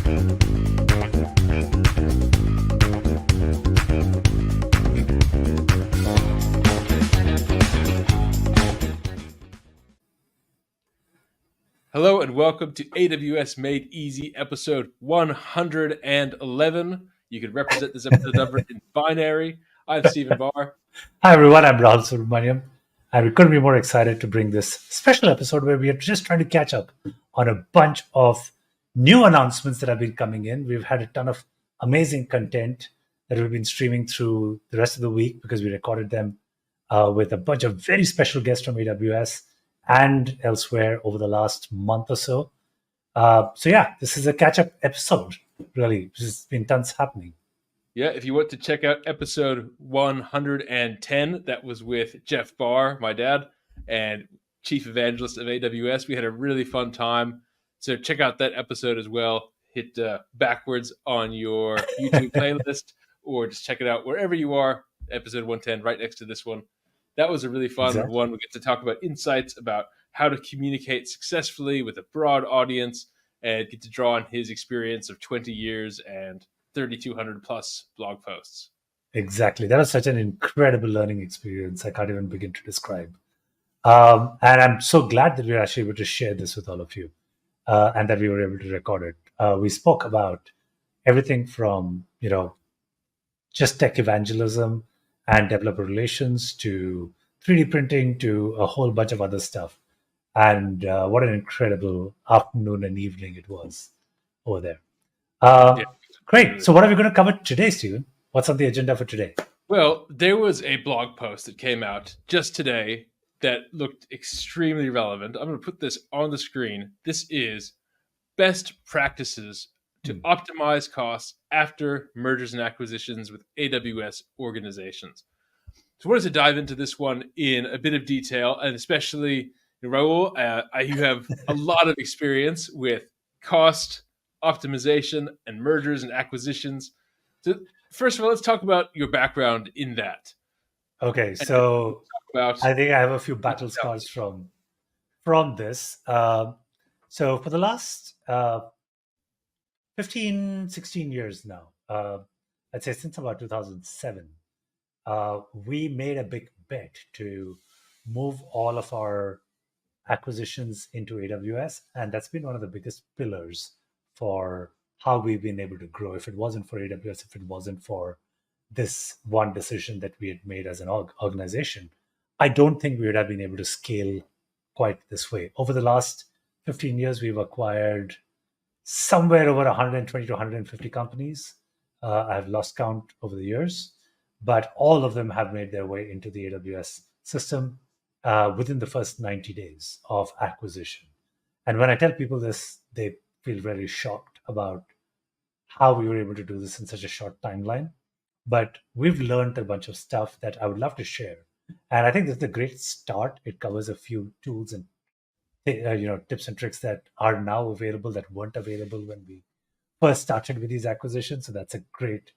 Hello and welcome to AWS Made Easy, episode 111. You can represent this episode number in binary. I'm Stephen Barr. Hi everyone, I'm Rahul Subramaniam, and we couldn't be more excited to bring this special episode where we are just trying to catch up on a bunch of new announcements that have been coming in. We've had a ton of amazing content that we've been streaming through the rest of the week because we recorded them with a bunch of very special guests from AWS and elsewhere over the last month or so. This is a catch-up episode, really. There's been tons happening. Yeah, if you want to check out episode 110, that was with Jeff Barr, my dad, and chief evangelist of AWS. We had a really fun time. So check out that episode as well. Hit backwards on your YouTube playlist or just check it out wherever you are. Episode 110, right next to this one. That was a really fun one. We get to talk about insights about how to communicate successfully with a broad audience and get to draw on his experience of 20 years and 3,200 plus blog posts. Exactly. That was such an incredible learning experience. I can't even begin to describe. And I'm so glad that we were actually able to share this with all of you and that we were able to record it. We spoke about everything from, just tech evangelism and developer relations to 3D printing to a whole bunch of other stuff. And what an incredible afternoon and evening it was over there. Great. So what are we going to cover today, Stephen? What's on the agenda for today? Well, there was a blog post that came out just today that looked extremely relevant. I'm going to put this on the screen. This is best practices to optimize costs after mergers and acquisitions with AWS organizations. So I wanted to dive into this one in a bit of detail, and especially, Rahul, you have a lot of experience with cost optimization and mergers and acquisitions. So first of all, let's talk about your background in that. Okay, so I think I have a few battle scars from this. So for the last 15, 16 years now, I'd say since about 2007, we made a big bet to move all of our acquisitions into AWS. And that's been one of the biggest pillars for how we've been able to grow. If it wasn't for AWS, if it wasn't for this one decision that we had made as an organization, I don't think we would have been able to scale quite this way. Over the last 15 years, we've acquired somewhere over 120 to 150 companies. I've lost count over the years, but all of them have made their way into the AWS system within the first 90 days of acquisition. And when I tell people this, they feel very shocked about how we were able to do this in such a short timeline. But we've learned a bunch of stuff that I would love to share. And I think this is a great start. It covers a few tools and tips and tricks that are now available that weren't available when we first started with these acquisitions. So that's a great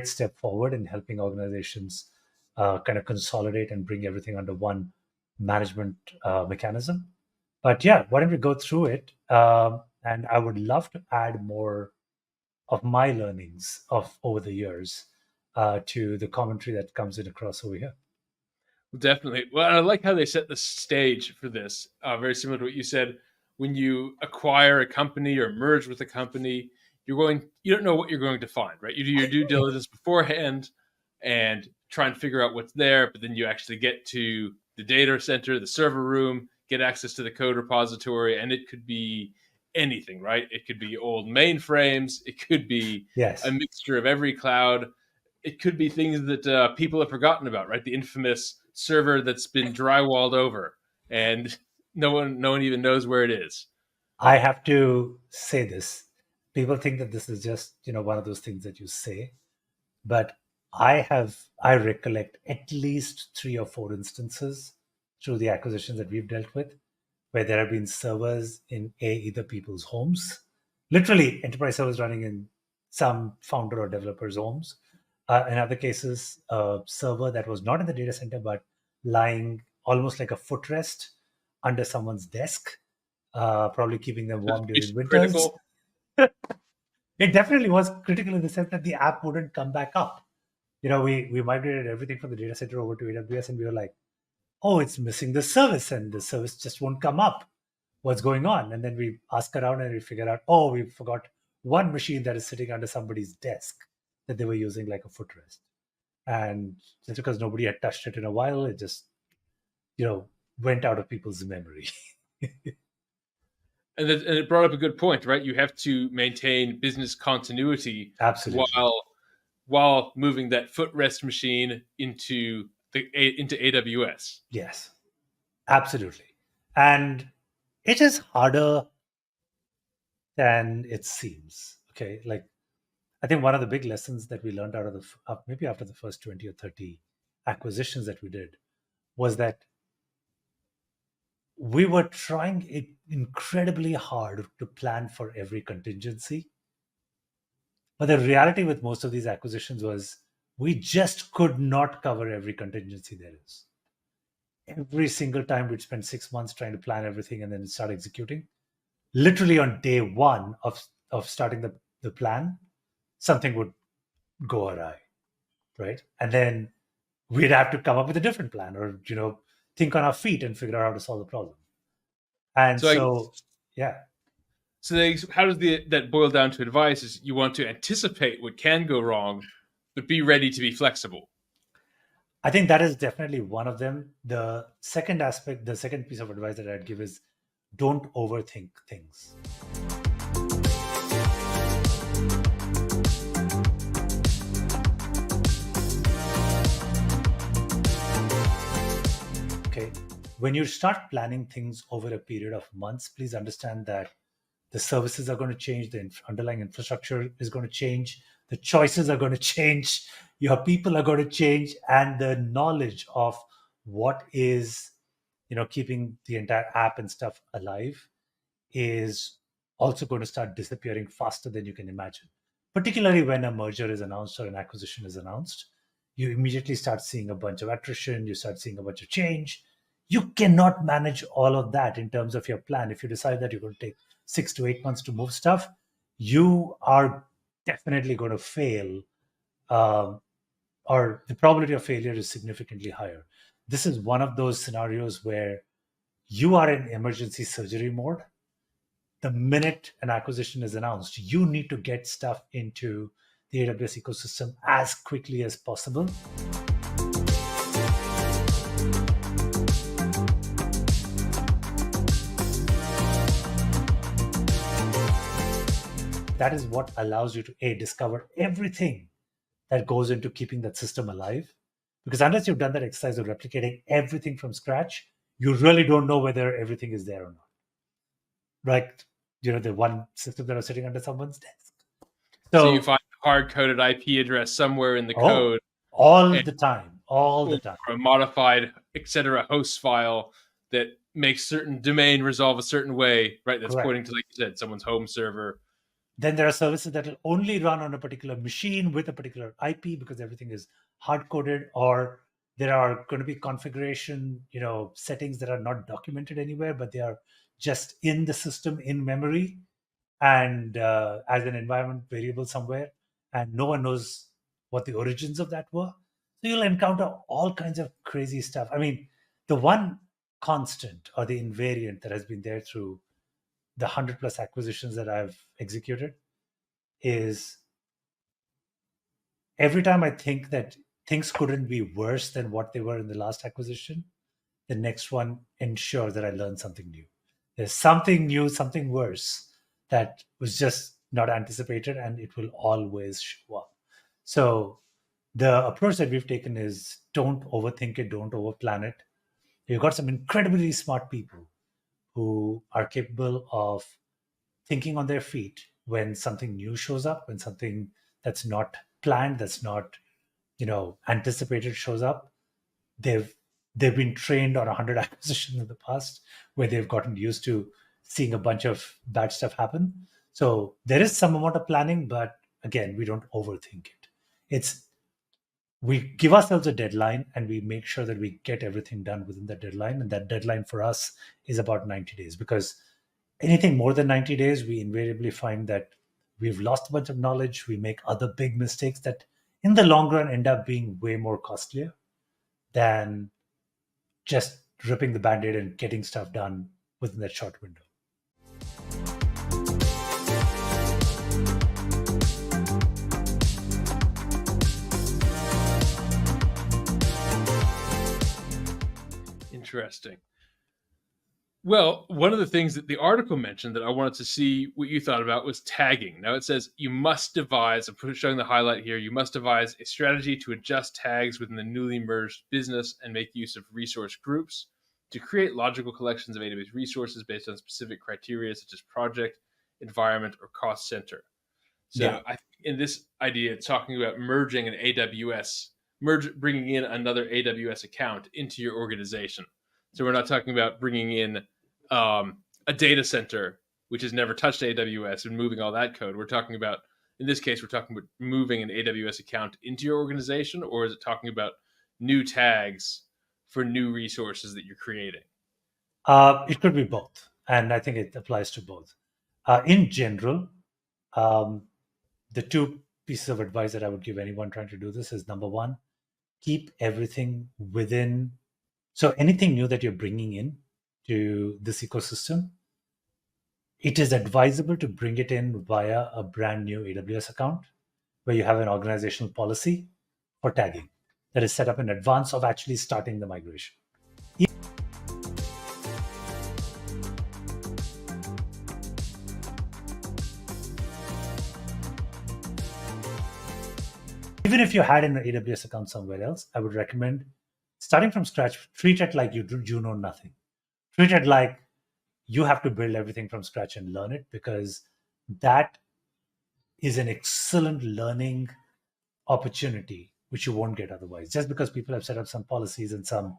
step forward in helping organizations kind of consolidate and bring everything under one management mechanism. But yeah, why don't we go through it? And I would love to add more of my learnings of over the years to the commentary that comes in across over here. Definitely. Well, I like how they set the stage for this. Very similar to what you said. When you acquire a company or merge with a company, you don't know what you're going to find, right? You do your due diligence beforehand and try and figure out what's there, but then you actually get to the data center, the server room, get access to the code repository, and it could be anything, right? It could be old mainframes. It could be a mixture of every cloud. It could be things that people have forgotten about, right? The infamous server that's been drywalled over and no one even knows where it is. I have to say this. People think that this is just, one of those things that you say, but I recollect at least 3 or 4 instances through the acquisitions that we've dealt with, where there have been servers in either people's homes, literally enterprise servers running in some founder or developer's homes. In other cases, a server that was not in the data center, but lying almost like a footrest under someone's desk, probably keeping them warm during winters. It definitely was critical in the sense that the app wouldn't come back up. We migrated everything from the data center over to AWS, and we were like, oh, it's missing the service, and the service just won't come up. What's going on? And then we ask around and we figure out, oh, we forgot one machine that is sitting under somebody's desk that they were using like a footrest. And just because nobody had touched it in a while, it just, went out of people's memory. And it brought up a good point, right? You have to maintain business continuity Absolutely. while moving that footrest machine into AWS. Yes, absolutely. And it is harder than it seems. Okay. Like, I think one of the big lessons that we learned out of maybe after the first 20 or 30 acquisitions that we did was that we were trying it incredibly hard to plan for every contingency. But the reality with most of these acquisitions was we just could not cover every contingency there is. Every single time we'd spend 6 months trying to plan everything and then start executing. Literally on day one of starting the plan, something would go awry, right? And then we'd have to come up with a different plan or, think on our feet and figure out how to solve the problem. And So yeah. So how does that boil down to advice? Is you want to anticipate what can go wrong, but be ready to be flexible. I think that is definitely one of them. The second piece of advice that I'd give is don't overthink things. Okay. When you start planning things over a period of months, please understand that the services are going to change, the underlying infrastructure is going to change, the choices are going to change, your people are going to change, and the knowledge of what is, keeping the entire app and stuff alive is also going to start disappearing faster than you can imagine. Particularly when a merger is announced or an acquisition is announced, you immediately start seeing a bunch of attrition, you start seeing a bunch of change. You cannot manage all of that in terms of your plan. If you decide that you're going to take 6 to 8 months to move stuff, you are definitely going to fail, or the probability of failure is significantly higher. This is one of those scenarios where you are in emergency surgery mode. The minute an acquisition is announced, you need to get stuff into the AWS ecosystem as quickly as possible. That is what allows you to discover everything that goes into keeping that system alive. Because unless you've done that exercise of replicating everything from scratch, you really don't know whether everything is there or not. Like, the one system that was sitting under someone's desk. So you find a hard-coded IP address somewhere in the code. All the time. Or a modified, etc. host file that makes certain domain resolve a certain way, right? That's Correct. pointing to, like you said, someone's home server. Then there are services that will only run on a particular machine with a particular IP because everything is hard-coded, or there are going to be configuration, settings that are not documented anywhere, but they are just in the system in memory and as an environment variable somewhere, and no one knows what the origins of that were. So you'll encounter all kinds of crazy stuff. I mean, the one constant or the invariant that has been there through the 100+ acquisitions that I've executed is every time I think that things couldn't be worse than what they were in the last acquisition, the next one ensures that I learn something new. There's something new, something worse that was just not anticipated, and it will always show up. So the approach that we've taken is don't overthink it, don't overplan it. You've got some incredibly smart people who are capable of thinking on their feet when something new shows up, when something that's not planned, that's not anticipated shows up. They've been trained on 100 acquisitions in the past where they've gotten used to seeing a bunch of bad stuff happen. So there is some amount of planning, but again, we don't overthink it. We give ourselves a deadline and we make sure that we get everything done within that deadline. And that deadline for us is about 90 days, because anything more than 90 days, we invariably find that we've lost a bunch of knowledge. We make other big mistakes that in the long run end up being way more costlier than just ripping the band-aid and getting stuff done within that short window. Interesting. Well, one of the things that the article mentioned that I wanted to see what you thought about was tagging. Now it says you must devise, I'm showing the highlight here, you must devise a strategy to adjust tags within the newly merged business and make use of resource groups to create logical collections of AWS resources based on specific criteria such as project, environment, or cost center. So in this idea, it's talking about merging an AWS, bringing in another AWS account into your organization. So we're not talking about bringing in a data center which has never touched AWS and moving all that code. We're talking about, in this case, we're talking about moving an AWS account into your organization, or is it talking about new tags for new resources that you're creating? It could be both, and I think it applies to both. In general, the two pieces of advice that I would give anyone trying to do this is, number one, keep everything within. So anything new that you're bringing in to this ecosystem, it is advisable to bring it in via a brand new AWS account where you have an organizational policy for tagging that is set up in advance of actually starting the migration. Even if you had an AWS account somewhere else, I would recommend starting from scratch. Treat it like you know nothing. Treat it like you have to build everything from scratch and learn it, because that is an excellent learning opportunity which you won't get otherwise. Just because people have set up some policies and some,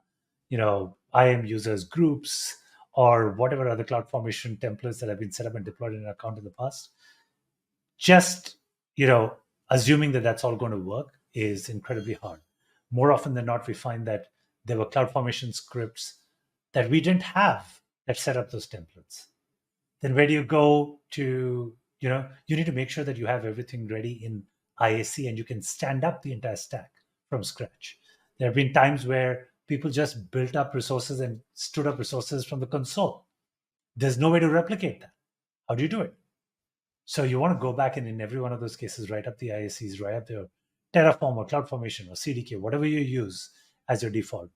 IAM users groups or whatever other CloudFormation templates that have been set up and deployed in an account in the past, just assuming that that's all going to work is incredibly hard. More often than not, we find that there were CloudFormation scripts that we didn't have that set up those templates. Then where do you go to, you need to make sure that you have everything ready in IAC and you can stand up the entire stack from scratch. There have been times where people just built up resources and stood up resources from the console. There's no way to replicate that. How do you do it? So you want to go back and in every one of those cases, write up the IACs, write up the Terraform or CloudFormation or CDK, whatever you use as your default.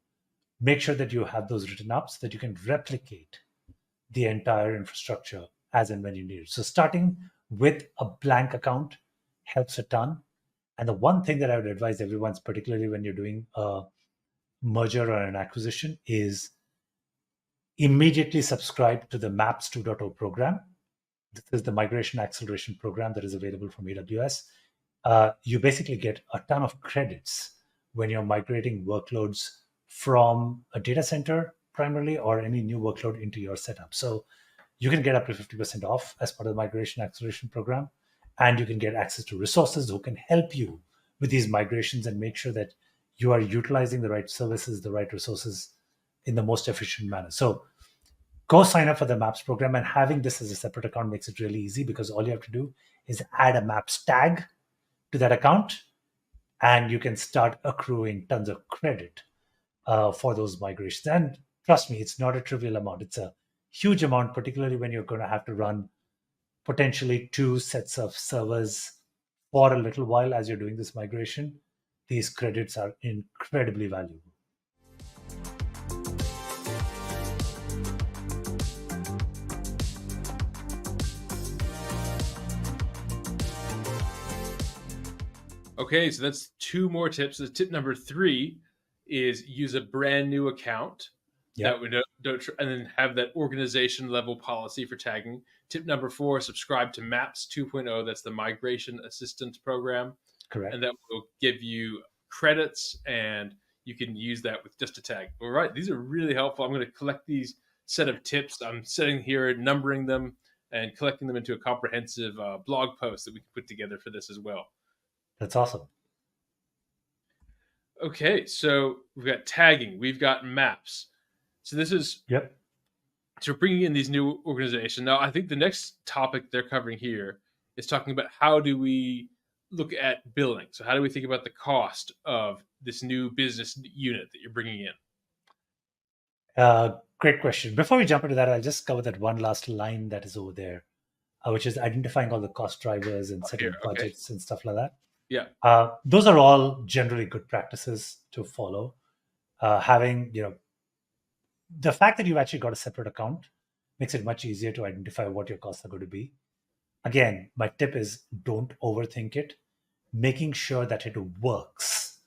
Make sure that you have those written up so that you can replicate the entire infrastructure as and when you need it. So starting with a blank account helps a ton. And the one thing that I would advise everyone, particularly when you're doing a merger or an acquisition, is immediately subscribe to the MAPS 2.0 program. This is the migration acceleration program that is available from AWS. You basically get a ton of credits when you're migrating workloads from a data center primarily or any new workload into your setup. So you can get up to 50% off as part of the migration acceleration program, and you can get access to resources who can help you with these migrations and make sure that you are utilizing the right services, the right resources in the most efficient manner. So go sign up for the MAPS program, and having this as a separate account makes it really easy because all you have to do is add a MAPS tag to that account and you can start accruing tons of credit for those migrations. And trust me, it's not a trivial amount. It's a huge amount, particularly when you're going to have to run potentially 2 sets of servers for a little while as you're doing this migration. These credits are incredibly valuable. Okay, so that's 2 more tips. So tip number 3 is use a brand new account. Yep. That we don't and then have that organization level policy for tagging. Tip number 4, subscribe to MAPS 2.0. That's the Migration Assistance Program. Correct. And that will give you credits and you can use that with just a tag. All right, these are really helpful. I'm going to collect these set of tips. I'm sitting here numbering them and collecting them into a comprehensive blog post that we can put together for this as well. That's awesome. Okay, so we've got tagging, we've got maps. So this is So bringing in these new organizations. Now, I think the next topic they're covering here is talking about how do we look at billing. So how do we think about the cost of this new business unit that you're bringing in? Great question. Before we jump into that, I'll just cover that one last line that is over there, which is identifying all the cost drivers and Here, setting okay. budgets and stuff like that. Yeah. Those are all generally good practices to follow. Having, the fact that you've actually got a separate account makes it much easier to identify what your costs are going to be. Again, my tip is don't overthink it, making sure that it works.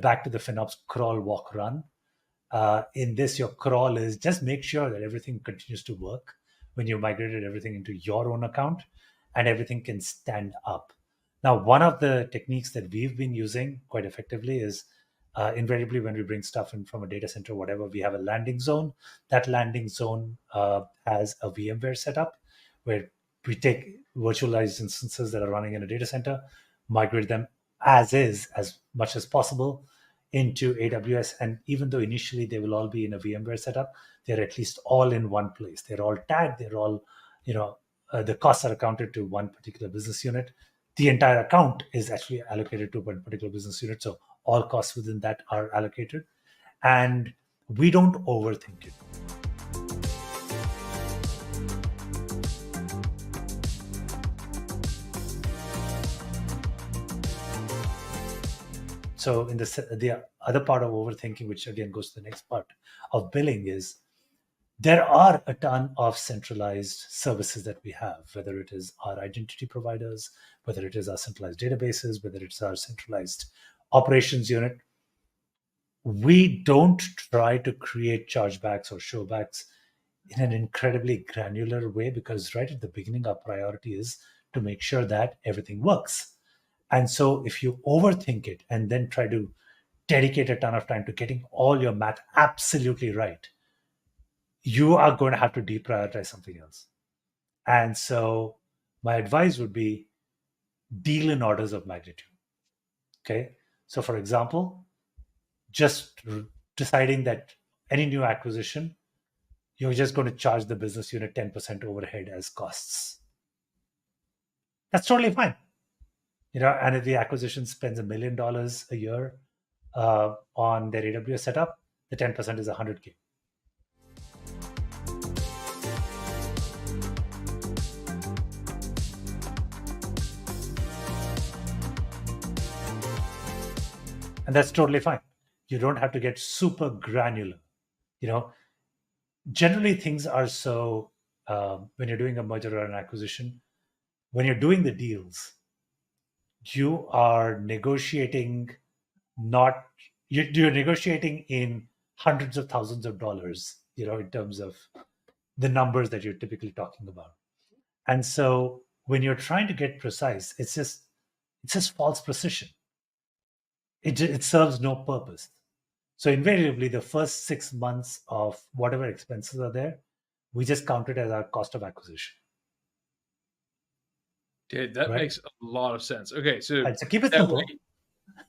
Back to the FinOps crawl, walk, run. In this, your crawl is just make sure that everything continues to work when you migrated everything into your own account and everything can stand up. Now, one of the techniques that we've been using quite effectively is invariably when we bring stuff in from a data center, whatever, we have a landing zone. That landing zone has a VMware setup where we take virtualized instances that are running in a data center, migrate them as is as much as possible into AWS. And even though initially they will all be in a VMware setup, they're at least all in one place. They're all tagged. They're all, the costs are accounted to one particular business unit. The entire account is actually allocated to one particular business unit. So all costs within that are allocated. And we don't overthink it. So in the other part of overthinking, which again goes to the next part of billing, is there are a ton of centralized services that we have, whether it is our identity providers, whether it is our centralized databases, whether it's our centralized operations unit. We don't try to create chargebacks or showbacks in an incredibly granular way because right at the beginning, our priority is to make sure that everything works. And so if you overthink it and then try to dedicate a ton of time to getting all your math absolutely right, you are going to have to deprioritize something else. And so my advice would be deal in orders of magnitude. Okay. So for example, just deciding that any new acquisition, you're just going to charge the business unit 10% overhead as costs. That's totally fine. And if the acquisition spends $1 million a year on their AWS setup, the 10% is 100K. And that's totally fine. You don't have to get super granular. Generally things are so, when you're doing a merger or an acquisition, when you're doing the deals, you are negotiating you're negotiating in hundreds of thousands of dollars, in terms of the numbers that you're typically talking about. And so when you're trying to get precise, it's just false precision. It serves no purpose. So invariably, the first 6 months of whatever expenses are there, we just count it as our cost of acquisition. Okay, that right? makes a lot of sense. Okay, so So keep it simple.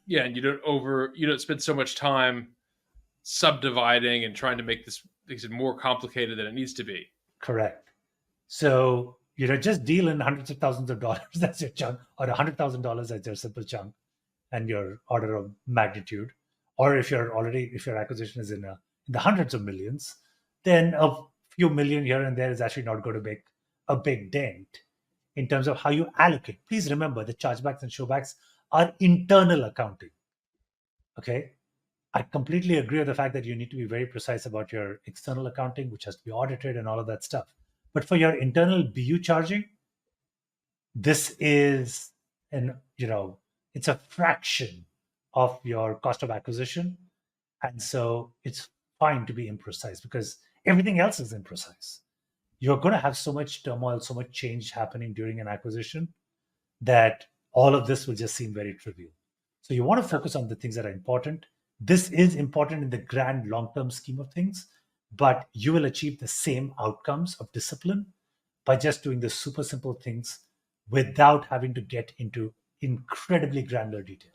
Yeah, and you don't spend so much time subdividing and trying to make this makes it more complicated than it needs to be. Correct. So just deal in hundreds of thousands of dollars. That's your chunk, or $100,000 as your simple chunk, and your order of magnitude. Or if your acquisition is in the hundreds of millions, then a few million here and there is actually not going to make a big dent in terms of how you allocate. Please remember the chargebacks and showbacks are internal accounting. Okay. I completely agree with the fact that you need to be very precise about your external accounting, which has to be audited and all of that stuff. But for your internal BU charging, this is it's a fraction of your cost of acquisition. And so it's fine to be imprecise because everything else is imprecise. You're going to have so much turmoil, so much change happening during an acquisition that all of this will just seem very trivial. So you want to focus on the things that are important. This is important in the grand long-term scheme of things, but you will achieve the same outcomes of discipline by just doing the super simple things without having to get into incredibly granular detail.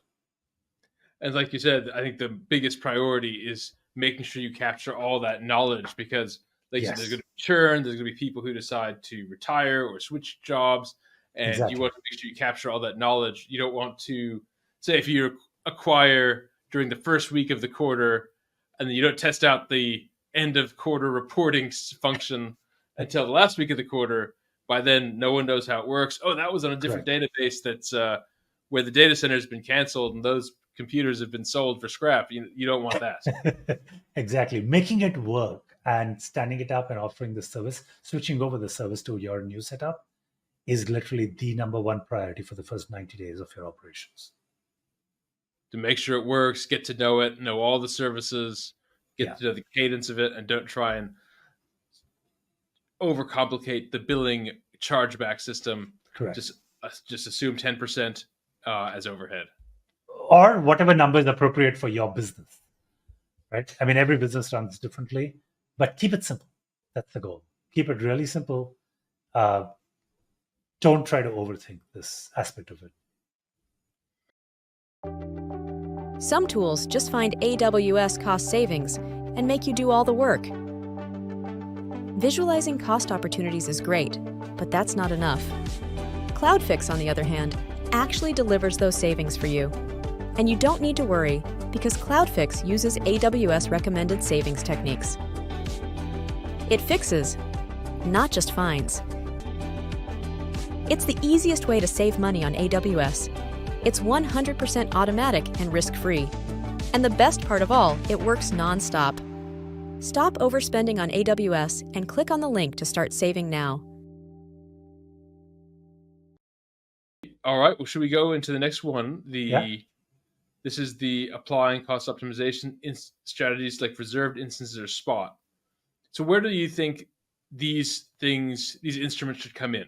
And like you said, I think the biggest priority is making sure you capture all that knowledge because, like you said, there's going to be churn, there's going to be people who decide to retire or switch jobs. and you Exactly. want to make sure you capture all that knowledge. You don't want to say if you acquire during the first week of the quarter, and then you don't test out the end of quarter reporting function until the last week of the quarter. By then, no one knows how it works. Oh, that was on a different Correct. database that's where the data center has been canceled and those computers have been sold for scrap. You don't want that. Exactly. Making it work and standing it up and offering the service, switching over the service to your new setup is literally the number one priority for the first 90 days of your operations. To make sure it works, get to know it, know all the services, get to know the cadence of it, and don't try and overcomplicate the billing chargeback system. Correct. Just assume 10% as overhead. Or whatever number is appropriate for your business, right? I mean, every business runs differently, but keep it simple. That's the goal. Keep it really simple. Don't try to overthink this aspect of it. Some tools just find AWS cost savings and make you do all the work. Visualizing cost opportunities is great, but that's not enough. CloudFix, on the other hand, actually delivers those savings for you. And you don't need to worry because CloudFix uses AWS recommended savings techniques. It fixes, not just finds. It's the easiest way to save money on AWS. It's 100% automatic and risk-free. And the best part of all, it works non-stop. Stop overspending on AWS and click on the link to start saving now. All right, well, should we go into the next one? This is the applying cost optimization strategies like reserved instances or spot. So where do you think these instruments should come in?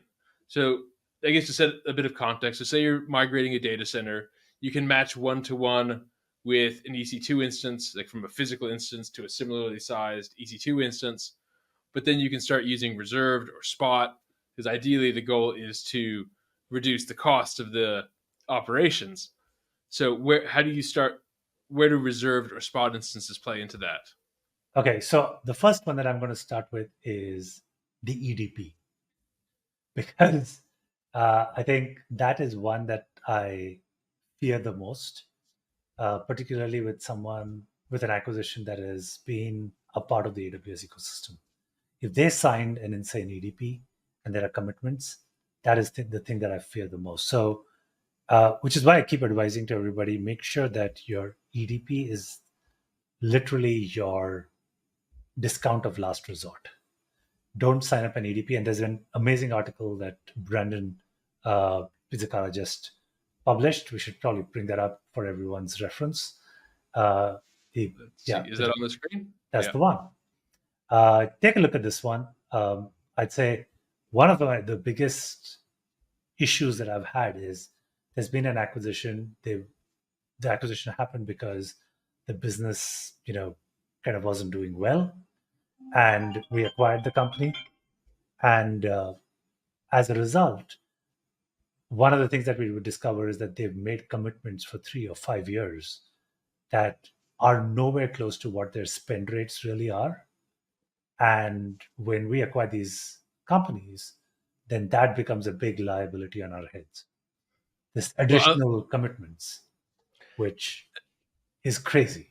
So I guess to set a bit of context, so say you're migrating a data center, you can match one-to-one with an EC2 instance, like from a physical instance to a similarly sized EC2 instance, but then you can start using reserved or spot, because ideally the goal is to reduce the cost of the operations. So how do you start? Where do reserved or spot instances play into that? Okay, so the first one that I'm going to start with is the EDP, because I think that is one that I fear the most, particularly with someone with an acquisition that has been a part of the AWS ecosystem. If they signed an insane EDP and there are commitments, that is the thing that I fear the most. So, which is why I keep advising to everybody, make sure that your EDP is literally your discount of last resort. Don't sign up an EDP. And there's an amazing article that Brandon Pizzicara just published. We should probably bring that up for everyone's reference. Is that on the screen? That's the one. Take a look at this one. I'd say one of the biggest issues that I've had is there's been an acquisition. The acquisition happened because the business, kind of wasn't doing well, and we acquired the company. And as a result, one of the things that we would discover is that they've made commitments for 3 or 5 years that are nowhere close to what their spend rates really are. And when we acquire these companies, then that becomes a big liability on our heads. This additional commitments, which is crazy.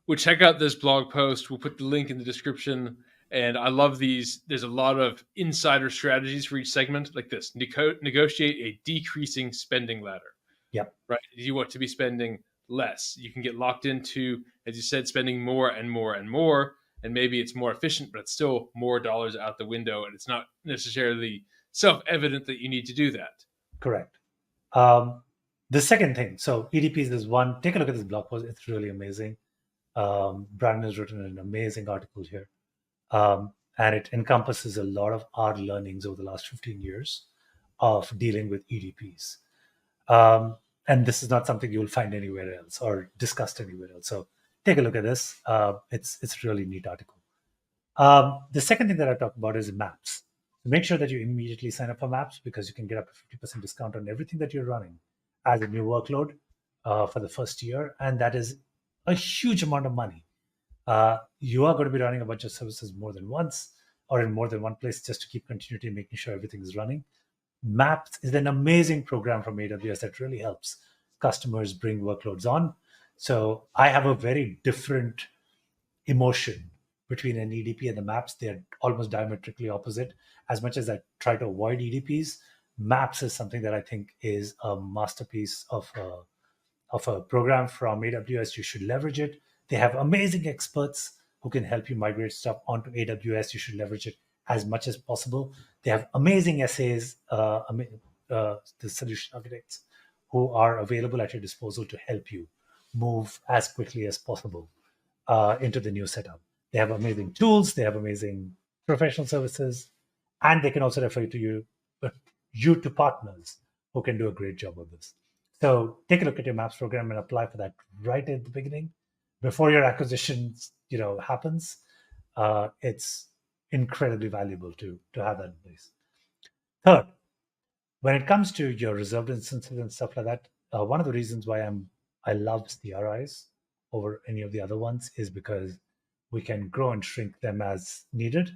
Well, check out this blog post. We'll put the link in the description. And I love these. There's a lot of insider strategies for each segment, like this. Negotiate a decreasing spending ladder. Yep. Right. You want to be spending less. You can get locked into, as you said, spending more and more and more. And maybe it's more efficient, but it's still more dollars out the window. And it's not necessarily self-evident that you need to do that. Correct. The second thing, so EDPs is one. Take a look at this blog post. It's really amazing. Brandon has written an amazing article here. And it encompasses a lot of our learnings over the last 15 years of dealing with EDPs. And this is not something you'll find anywhere else or discussed anywhere else. So take a look at this. It's a really neat article. The second thing that I talk about is maps. So make sure that you immediately sign up for maps, because you can get up to 50% discount on everything that you're running as a new workload for the first year. And that is a huge amount of money. You are going to be running a bunch of services more than once or in more than one place just to keep continuity and making sure everything is running. Maps is an amazing program from AWS that really helps customers bring workloads on. So I have a very different emotion between an EDP and the maps. They're almost diametrically opposite. As much as I try to avoid EDPs, maps is something that I think is a masterpiece of a program from AWS. You should leverage it. They have amazing experts who can help you migrate stuff onto AWS. You should leverage it as much as possible. They have amazing SAs, the solution architects, who are available at your disposal to help you move as quickly as possible into the new setup. They have amazing tools. They have amazing professional services, and they can also refer you to partners who can do a great job of this. So take a look at your maps program and apply for that right at the beginning, before your acquisition, happens. It's incredibly valuable to have that in place. Third, when it comes to your reserved instances and stuff like that, one of the reasons why I love CRIs over any of the other ones is because we can grow and shrink them as needed,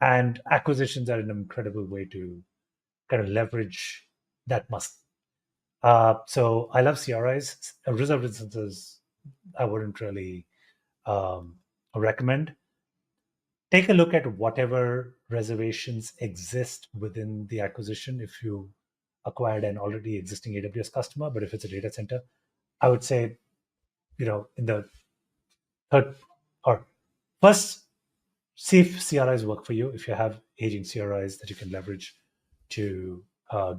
and acquisitions are an incredible way to kind of leverage that muscle. So I love CRIs. Reserved instances, I wouldn't really recommend. Take a look at whatever reservations exist within the acquisition if you acquired an already existing AWS customer. But if it's a data center, I would say, in the third or first, see if CRIs work for you. If you have aging CRIs that you can leverage to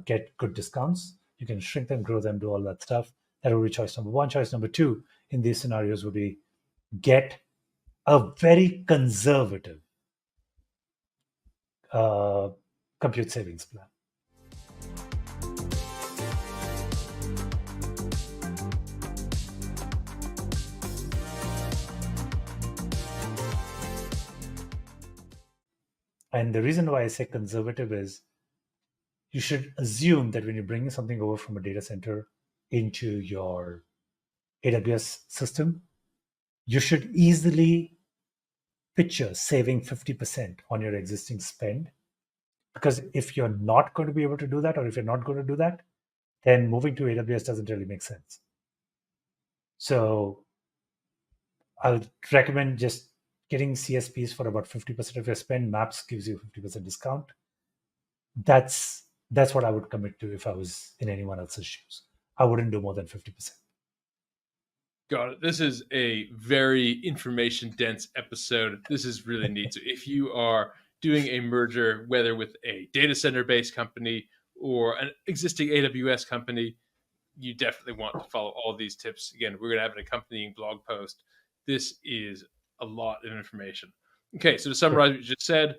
get good discounts, you can shrink them, grow them, do all that stuff. That would be choice number one. Choice number two in these scenarios would be get a very conservative compute savings plan. And the reason why I say conservative is you should assume that when you're bringing something over from a data center into your AWS system, you should easily picture saving 50% on your existing spend. Because if you're not going to be able to do that, or if you're not going to do that, then moving to AWS doesn't really make sense. So I would recommend just getting CSPs for about 50% of your spend. Maps gives you 50% discount. That's what I would commit to if I was in anyone else's shoes. I wouldn't do more than 50%. Got it. This is a very information-dense episode. This is really neat. So if you are doing a merger, whether with a data center-based company or an existing AWS company, you definitely want to follow all these tips. Again, we're going to have an accompanying blog post. This is a lot of information. Okay, so to summarize what you just said,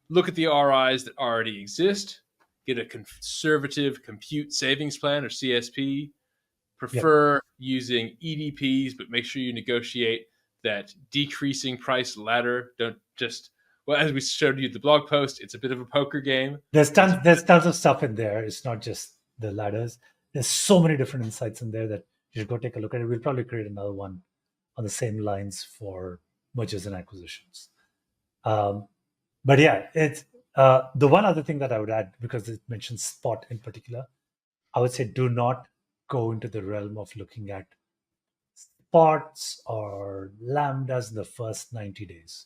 look at the RIs that already exist, get a conservative compute savings plan or CSP, prefer using EDPs, but make sure you negotiate that decreasing price ladder. Don't just, as we showed you the blog post, it's a bit of a poker game. There's tons of stuff in there. It's not just the ladders. There's so many different insights in there that you should go take a look at it. We'll probably create another one on the same lines for mergers and acquisitions. But yeah, it's the one other thing that I would add, because it mentions Spot in particular, I would say do not go into the realm of looking at spots or lambdas in the first 90 days.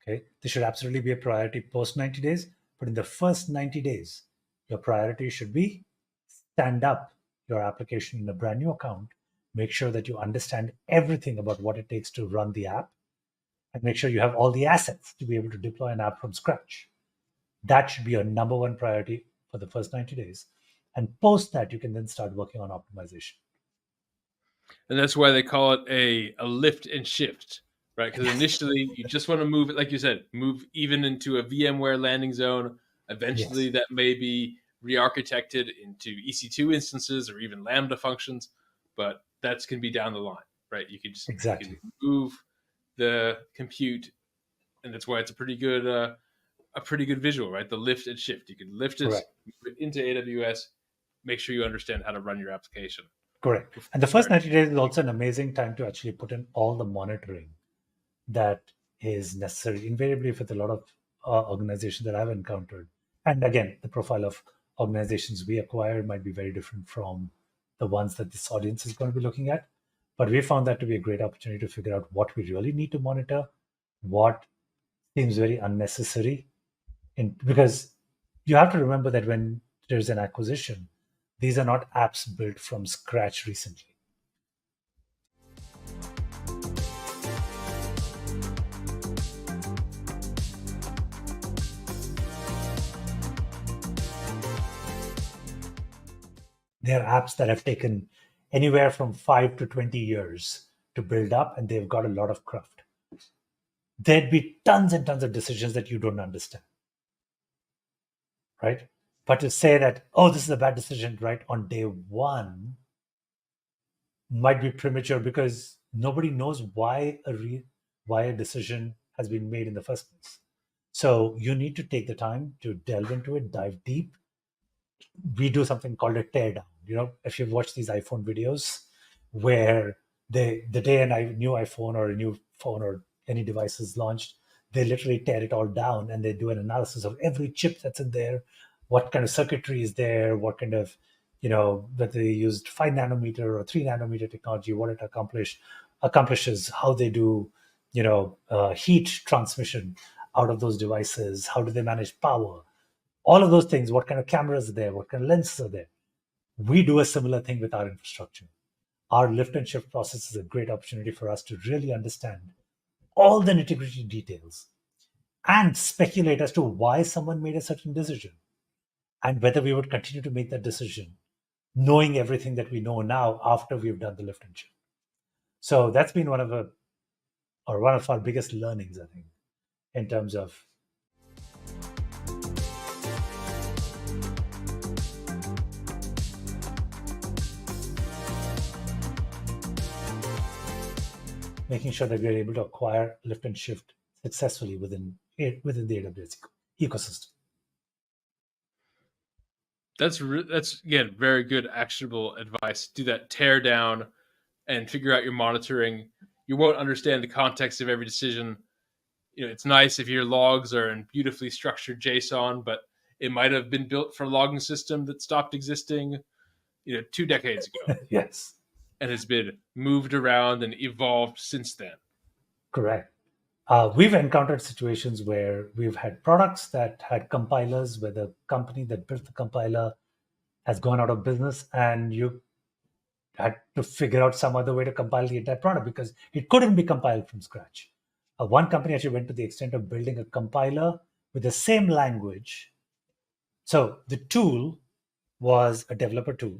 Okay, this should absolutely be a priority post 90 days, but in the first 90 days, your priority should be stand up your application in a brand new account, make sure that you understand everything about what it takes to run the app, and make sure you have all the assets to be able to deploy an app from scratch. That should be your number one priority for the first 90 days. And post that, you can then start working on optimization. And that's why they call it a lift and shift, right? Because initially you just want to move it, like you said, move even into a VMware landing zone. Eventually that may be re-architected into EC2 instances or even Lambda functions, but that's can be down the line, right? You can just you can move the compute, and that's why it's a pretty good visual, right? The lift and shift. You can lift it, move it into AWS, make sure you understand how to run your application. Correct. And the first 90 days is also an amazing time to actually put in all the monitoring that is necessary. Invariably, with a lot of organizations that I've encountered, and again, the profile of organizations we acquire might be very different from the ones that this audience is going to be looking at. But we found that to be a great opportunity to figure out what we really need to monitor, what seems very unnecessary. Because you have to remember that when there's an acquisition, these are not apps built from scratch recently. They're apps that have taken anywhere from 5 to 20 years to build up, and they've got a lot of craft. There'd be tons and tons of decisions that you don't understand, right? But to say that, oh, this is a bad decision right on day one might be premature, because nobody knows why a decision has been made in the first place. So you need to take the time to delve into it, dive deep. We do something called a tear down. If you've watched these iPhone videos where the day a new iPhone or a new phone or any device is launched, they literally tear it all down and they do an analysis of every chip that's in there, what kind of circuitry is there, what kind of, whether they used 5 nanometer or 3 nanometer technology, what it accomplishes, how they do, heat transmission out of those devices, how do they manage power, all of those things, what kind of cameras are there, what kind of lenses are there. We do a similar thing with our infrastructure. Our lift and shift process is a great opportunity for us to really understand all the nitty-gritty details and speculate as to why someone made a certain decision and whether we would continue to make that decision, knowing everything that we know now after we've done the lift and shift. So that's been one of our biggest learnings, I think, in terms of making sure that we're able to acquire lift and shift successfully within the AWS ecosystem. That's again very good actionable advice. Do that tear down and figure out your monitoring. You won't understand the context of every decision. It's nice if your logs are in beautifully structured JSON, but it might have been built for a logging system that stopped existing 2 decades ago. Yes. And has been moved around and evolved since then. Correct. We've encountered situations where we've had products that had compilers where the company that built the compiler has gone out of business, and you had to figure out some other way to compile the entire product because it couldn't be compiled from scratch. One company actually went to the extent of building a compiler with the same language. So the tool was a developer tool,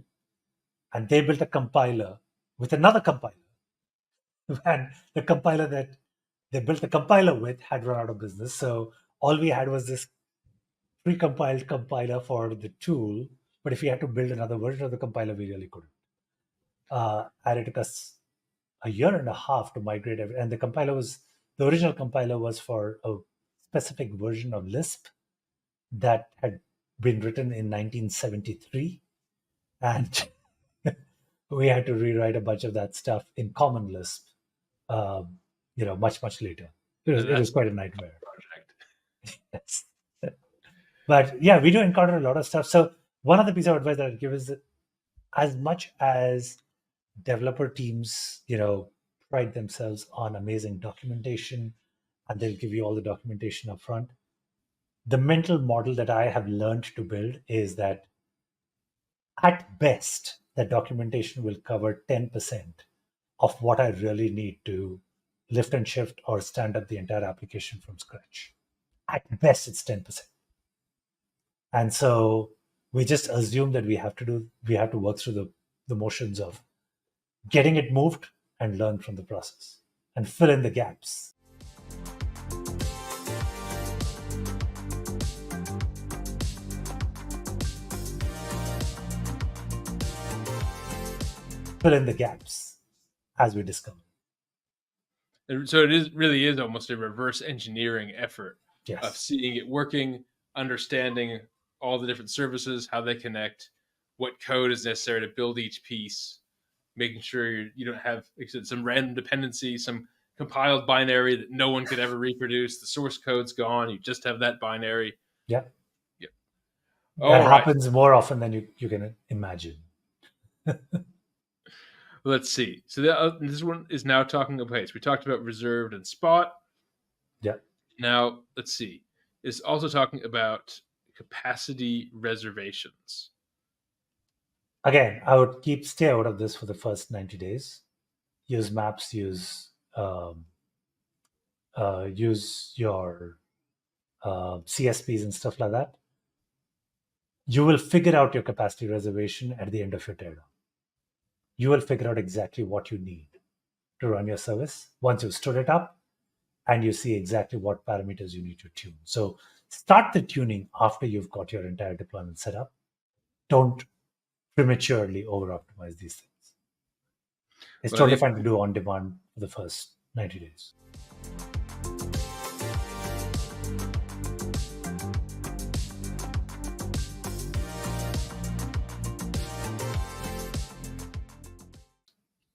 and they built a compiler with another compiler. And the compiler that they built the compiler with had run out of business. So all we had was this pre-compiled compiler for the tool. But if we had to build another version of the compiler, we really couldn't. And it took us a year and a half to migrate and the original compiler was for a specific version of Lisp that had been written in 1973. And we had to rewrite a bunch of that stuff in Common Lisp, much, much later. It was quite a nightmare. Project. Yes. But yeah, we do encounter a lot of stuff. So one of the pieces of advice that I'd give is that as much as developer teams, pride themselves on amazing documentation, and they'll give you all the documentation up front, the mental model that I have learned to build is that at best, that documentation will cover 10% of what I really need to lift and shift or stand up the entire application from scratch. At best, it's 10%. And so we just assume that we have to work through the motions of getting it moved and learn from the process and fill in the gaps. Fill in the gaps as we discover. So it really is almost a reverse engineering effort. Yes. Of seeing it working, understanding all the different services, how they connect, what code is necessary to build each piece, making sure you don't have, like I said, some random dependency, some compiled binary that no one could ever reproduce. The source code's gone. You just have that binary. Yeah. That All right. happens more often than you can imagine. Let's see. So this one is now talking about. Okay, so we talked about reserved and spot. Yeah. Now let's see. It's also talking about capacity reservations. Again, I would stay out of this for the first 90 days. Use maps, use your CSPs and stuff like that. You will figure out your capacity reservation at the end of your teardown. You will figure out exactly what you need to run your service once you've stood it up and you see exactly what parameters you need to tune. So start the tuning after you've got your entire deployment set up. Don't prematurely over-optimize these things. It's totally fine to do on demand for the first 90 days.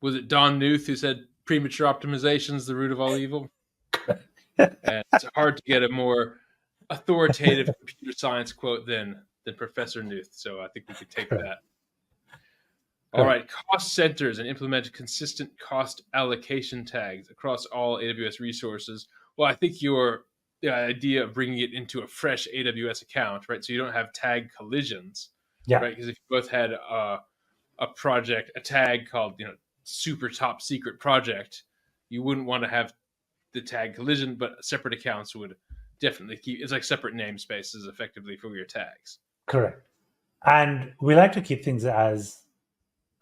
Was it Don Knuth who said premature optimization is the root of all evil? And it's hard to get a more authoritative computer science quote than Professor Knuth. So I think we could take that. All right, cost centers and implement consistent cost allocation tags across all AWS resources. Well, I think the idea of bringing it into a fresh AWS account, right? So you don't have tag collisions, right? Because if you both had a project, a tag called, super top secret project, you wouldn't want to have the tag collision, but separate accounts would definitely keep. It's like separate namespaces effectively for your tags. Correct. And we like to keep things as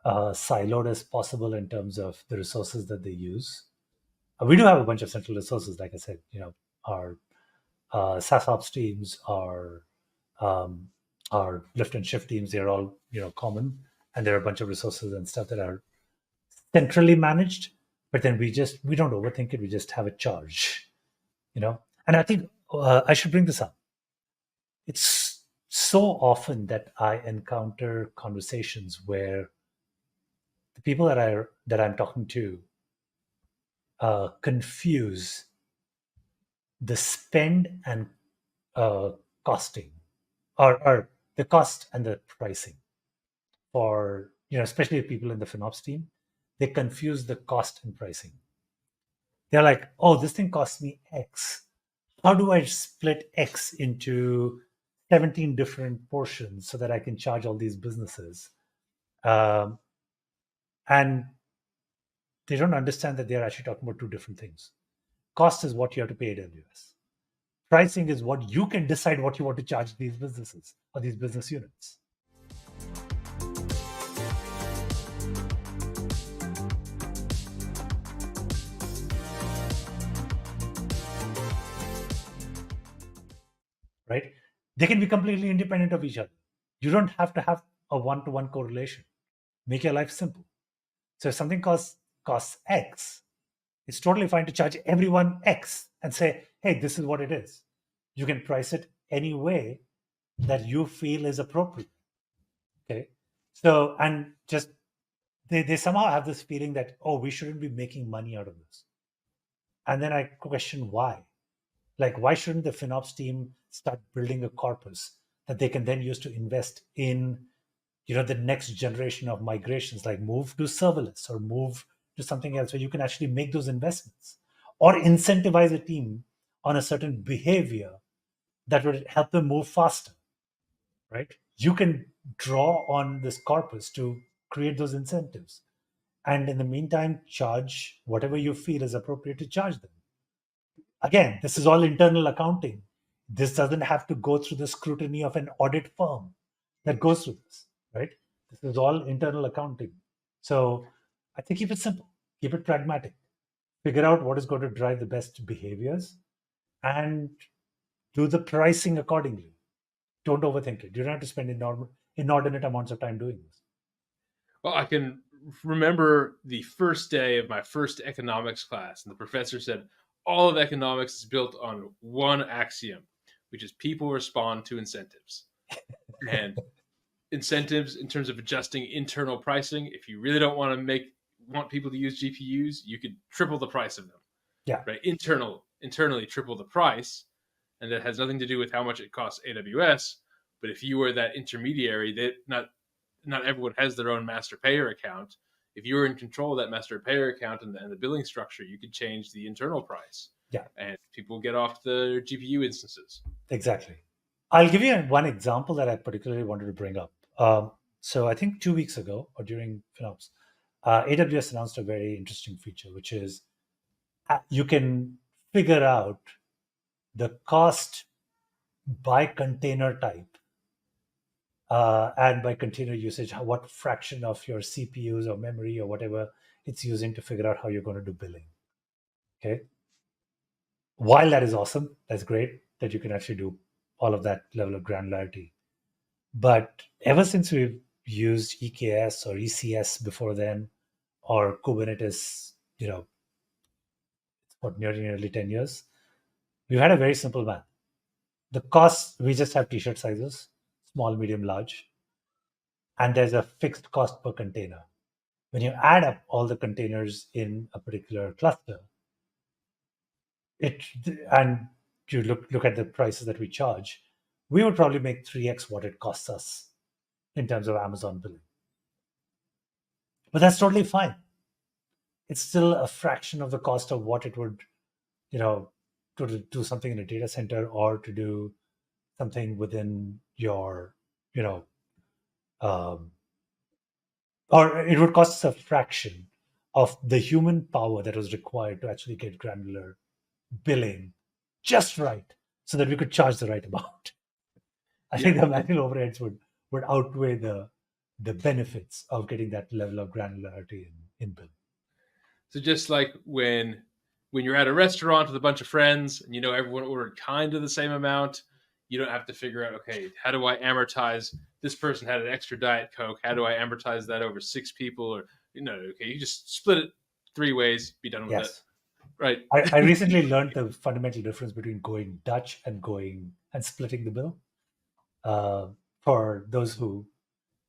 siloed as possible in terms of the resources that they use. We do have a bunch of central resources, like I said, our SaaS ops teams, our lift and shift teams, they're all, common. And there are a bunch of resources and stuff that are centrally managed, but then we don't overthink it. We just have a charge, And I think I should bring this up. It's so often that I encounter conversations where the people that I'm talking to confuse the spend and costing, or the cost and the pricing for, especially people in the FinOps team. They confuse the cost and pricing. They're like, oh, this thing costs me X. How do I split X into 17 different portions so that I can charge all these businesses? And they don't understand that they're actually talking about two different things. Cost is what you have to pay AWS. Pricing is what you can decide what you want to charge these businesses or these business units. Right? They can be completely independent of each other. You don't have to have a one-to-one correlation. Make your life simple. So if something costs X, it's totally fine to charge everyone X and say, hey, this is what it is. You can price it any way that you feel is appropriate. Okay. So, and just they somehow have this feeling that, oh, we shouldn't be making money out of this. And then I question why. Like, why shouldn't the FinOps team start building a corpus that they can then use to invest in, the next generation of migrations, like move to serverless or move to something else where you can actually make those investments, or incentivize a team on a certain behavior that would help them move faster, right? You can draw on this corpus to create those incentives. And in the meantime, charge whatever you feel is appropriate to charge them. Again, this is all internal accounting. This doesn't have to go through the scrutiny of an audit firm that goes through this, right? This is all internal accounting. So I think keep it simple, keep it pragmatic, figure out what is going to drive the best behaviors and do the pricing accordingly. Don't overthink it. You don't have to spend inordinate amounts of time doing this. Well, I can remember the first day of my first economics class, and the professor said, all of economics is built on one axiom, which is people respond to incentives. And incentives in terms of adjusting internal pricing, if you really don't want people to use GPUs, you could triple the price of them. Yeah. Right. Internally triple the price. And that has nothing to do with how much it costs AWS, But if you were that intermediary, not everyone has their own master payer account. If you were in control of that master payer account and the billing structure, you could change the internal price. Yeah. And people get off the GPU instances. Exactly. I'll give you one example that I particularly wanted to bring up. So I think 2 weeks ago or during FinOps, AWS announced a very interesting feature, which is you can figure out the cost by container type and by container usage, what fraction of your CPUs or memory or whatever it's using to figure out how you're going to do billing. Okay. While that is awesome, that's great that you can actually do all of that level of granularity. But ever since we've used EKS or ECS before then, or Kubernetes, it's what, nearly 10 years, we've had a very simple math. The costs, we just have t-shirt sizes, small, medium, large, and there's a fixed cost per container. When you add up all the containers in a particular cluster, and you look at the prices that we charge, we would probably make 3x what it costs us in terms of Amazon billing. But that's totally fine. It's still a fraction of the cost of what it would, to do something in a data center or to do something within your, or it would cost us a fraction of the human power that was required to actually get granular billing just right so that we could charge the right amount. I think the manual overheads would outweigh the benefits of getting that level of granularity in bill. So just like when you're at a restaurant with a bunch of friends and everyone ordered kind of the same amount, you don't have to figure out, okay, how do I amortize this person had an extra Diet Coke? How do I amortize that over 6 people? Or okay, you just split it 3 ways, be done with it. Right. I recently learned the fundamental difference between going Dutch and splitting the bill. For those who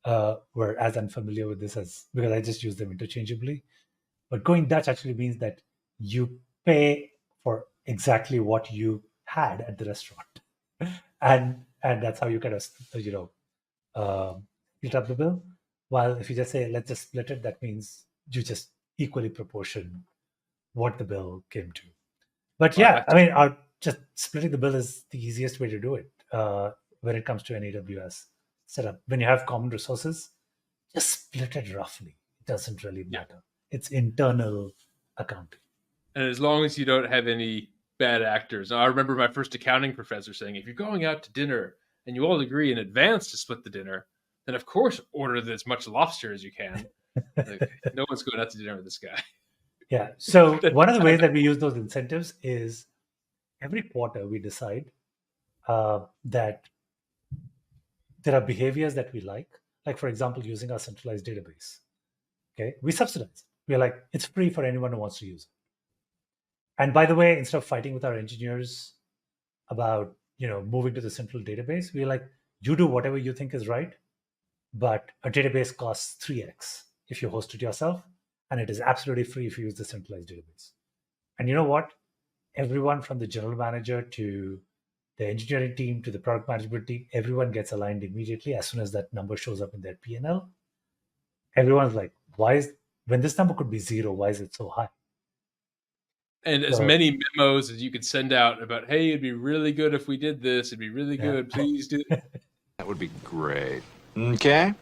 were as unfamiliar with this because I just use them interchangeably. But going Dutch actually means that you pay for exactly what you had at the restaurant, and that's how you kind of split up the bill. While if you just say let's just split it, that means you just equally proportion what the bill came to. But just splitting the bill is the easiest way to do it when it comes to an AWS setup. When you have common resources, just split it roughly. It doesn't really matter. It's internal accounting. And as long as you don't have any bad actors. I remember my first accounting professor saying, if you're going out to dinner and you all agree in advance to split the dinner, then of course order as much lobster as you can. No one's going out to dinner with this guy. Yeah. So one of the ways that we use those incentives is every quarter we decide that there are behaviors that we like for example, using our centralized database. Okay, we subsidize. We're like, it's free for anyone who wants to use it. And by the way, instead of fighting with our engineers about moving to the central database, we're like, you do whatever you think is right, but a database costs 3x if you host it yourself, and it is absolutely free if you use the centralized database. And you know what? Everyone from the general manager to the engineering team to the product management team, everyone gets aligned immediately as soon as that number shows up in their P&L. Everyone's like, when this number could be 0, why is it so high? And as many memos as you could send out about, hey, it'd be really good if we did this. It'd be really good. Please do it. That would be great. Okay.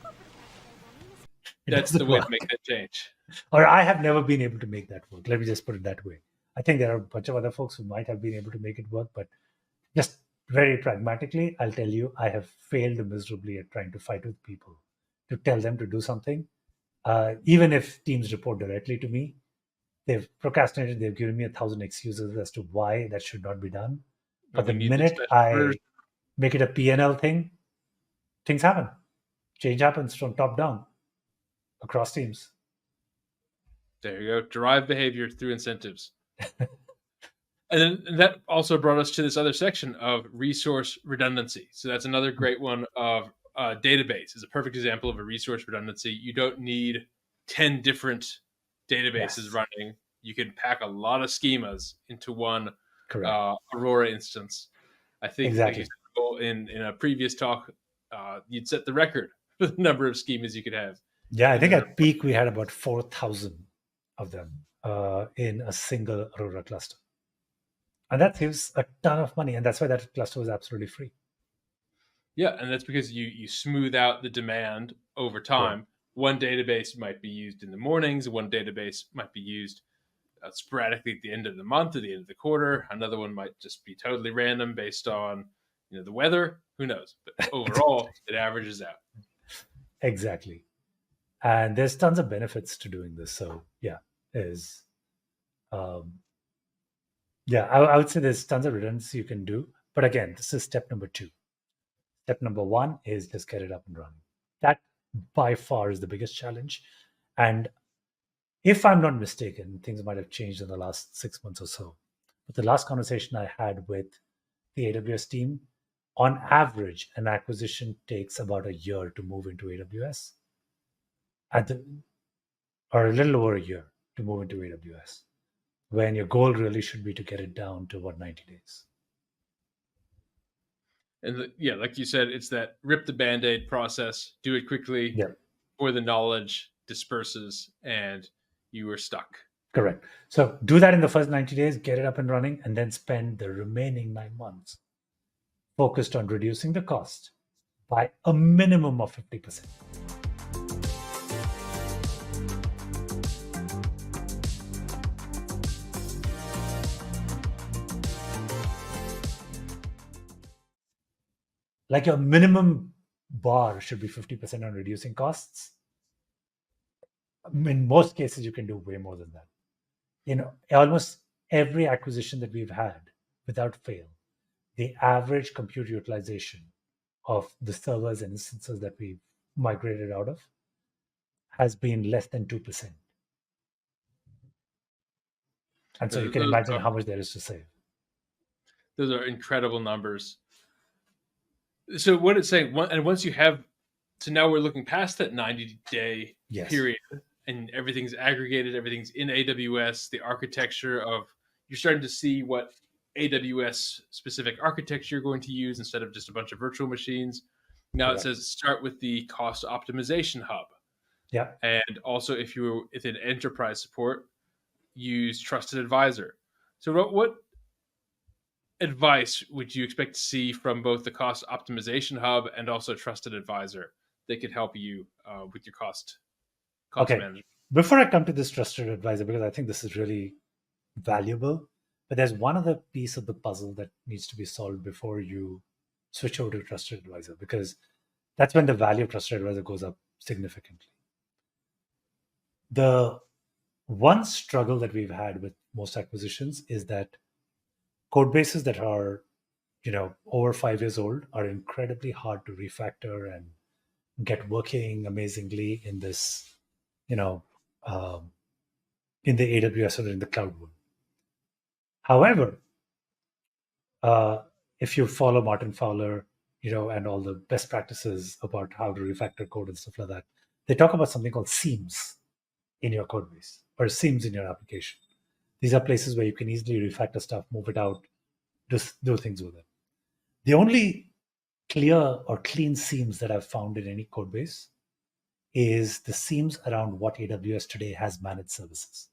That's the way to make that change. Or I have never been able to make that work. Let me just put it that way. I think there are a bunch of other folks who might have been able to make it work, but just very pragmatically, I'll tell you, I have failed miserably at trying to fight with people to tell them to do something. Even if teams report directly to me, they've procrastinated, they've given me 1,000 excuses as to why that should not be done. But the minute I make it a P&L thing, things happen. Change happens from top down across teams. There you go. Derive behavior through incentives. And then that also brought us to this other section of resource redundancy. So that's another great one of database is a perfect example of a resource redundancy. You don't need 10 different databases running. You can pack a lot of schemas into one Aurora instance. I think exactly. in a previous talk, you'd set the record for the number of schemas you could have. Yeah, I think at peak we had about 4,000 of them in a single Aurora cluster. And that saves a ton of money. And that's why that cluster was absolutely free. Yeah, and that's because you smooth out the demand over time. Right. One database might be used in the mornings, one database might be used sporadically at the end of the month or the end of the quarter. Another one might just be totally random based on the weather. Who knows? But overall, it averages out. Exactly. And there's tons of benefits to doing this. So yeah, there's I would say there's tons of redundancy you can do. But again, this is step number 2. Step number 1 is just get it up and running. That by far is the biggest challenge. And if I'm not mistaken, things might have changed in the last 6 months or so. But the last conversation I had with the AWS team, on average, an acquisition takes about a year to move into AWS, or a little over a year to move into AWS, when your goal really should be to get it down to about 90 days. And like you said, it's that rip the Band-Aid process, do it quickly, before the knowledge disperses and you are stuck. Correct. So do that in the first 90 days, get it up and running, and then spend the remaining 9 months focused on reducing the cost by a minimum of 50%. Like your minimum bar should be 50% on reducing costs. In most cases, you can do way more than that. Almost every acquisition that we've had, without fail, the average compute utilization of the servers and instances that we've migrated out of has been less than 2%. And so you can imagine how much there is to save. Those are incredible numbers. So what it's saying, and once you have, so now we're looking past that 90-day period, and everything's aggregated, everything's in AWS, the architecture of, you're starting to see what AWS specific architecture you're going to use instead of just a bunch of virtual machines. Now It says start with the cost optimization hub. Yeah. And also if you're within enterprise support, use Trusted Advisor. So what advice would you expect to see from both the cost optimization hub and also Trusted Advisor that could help you with your cost management? Before I come to this Trusted Advisor, because I think this is really valuable, but there's one other piece of the puzzle that needs to be solved before you switch over to Trusted Advisor, because that's when the value of Trusted Advisor goes up significantly. The one struggle that we've had with most acquisitions is that code bases that are, over 5 years old are incredibly hard to refactor and get working amazingly in this, in the AWS or in the cloud world. However, if you follow Martin Fowler, and all the best practices about how to refactor code and stuff like that, they talk about something called seams in your code base or seams in your application. These are places where you can easily refactor stuff, move it out, just do things with it. The only clear or clean seams that I've found in any code base is the seams around what AWS today has managed services.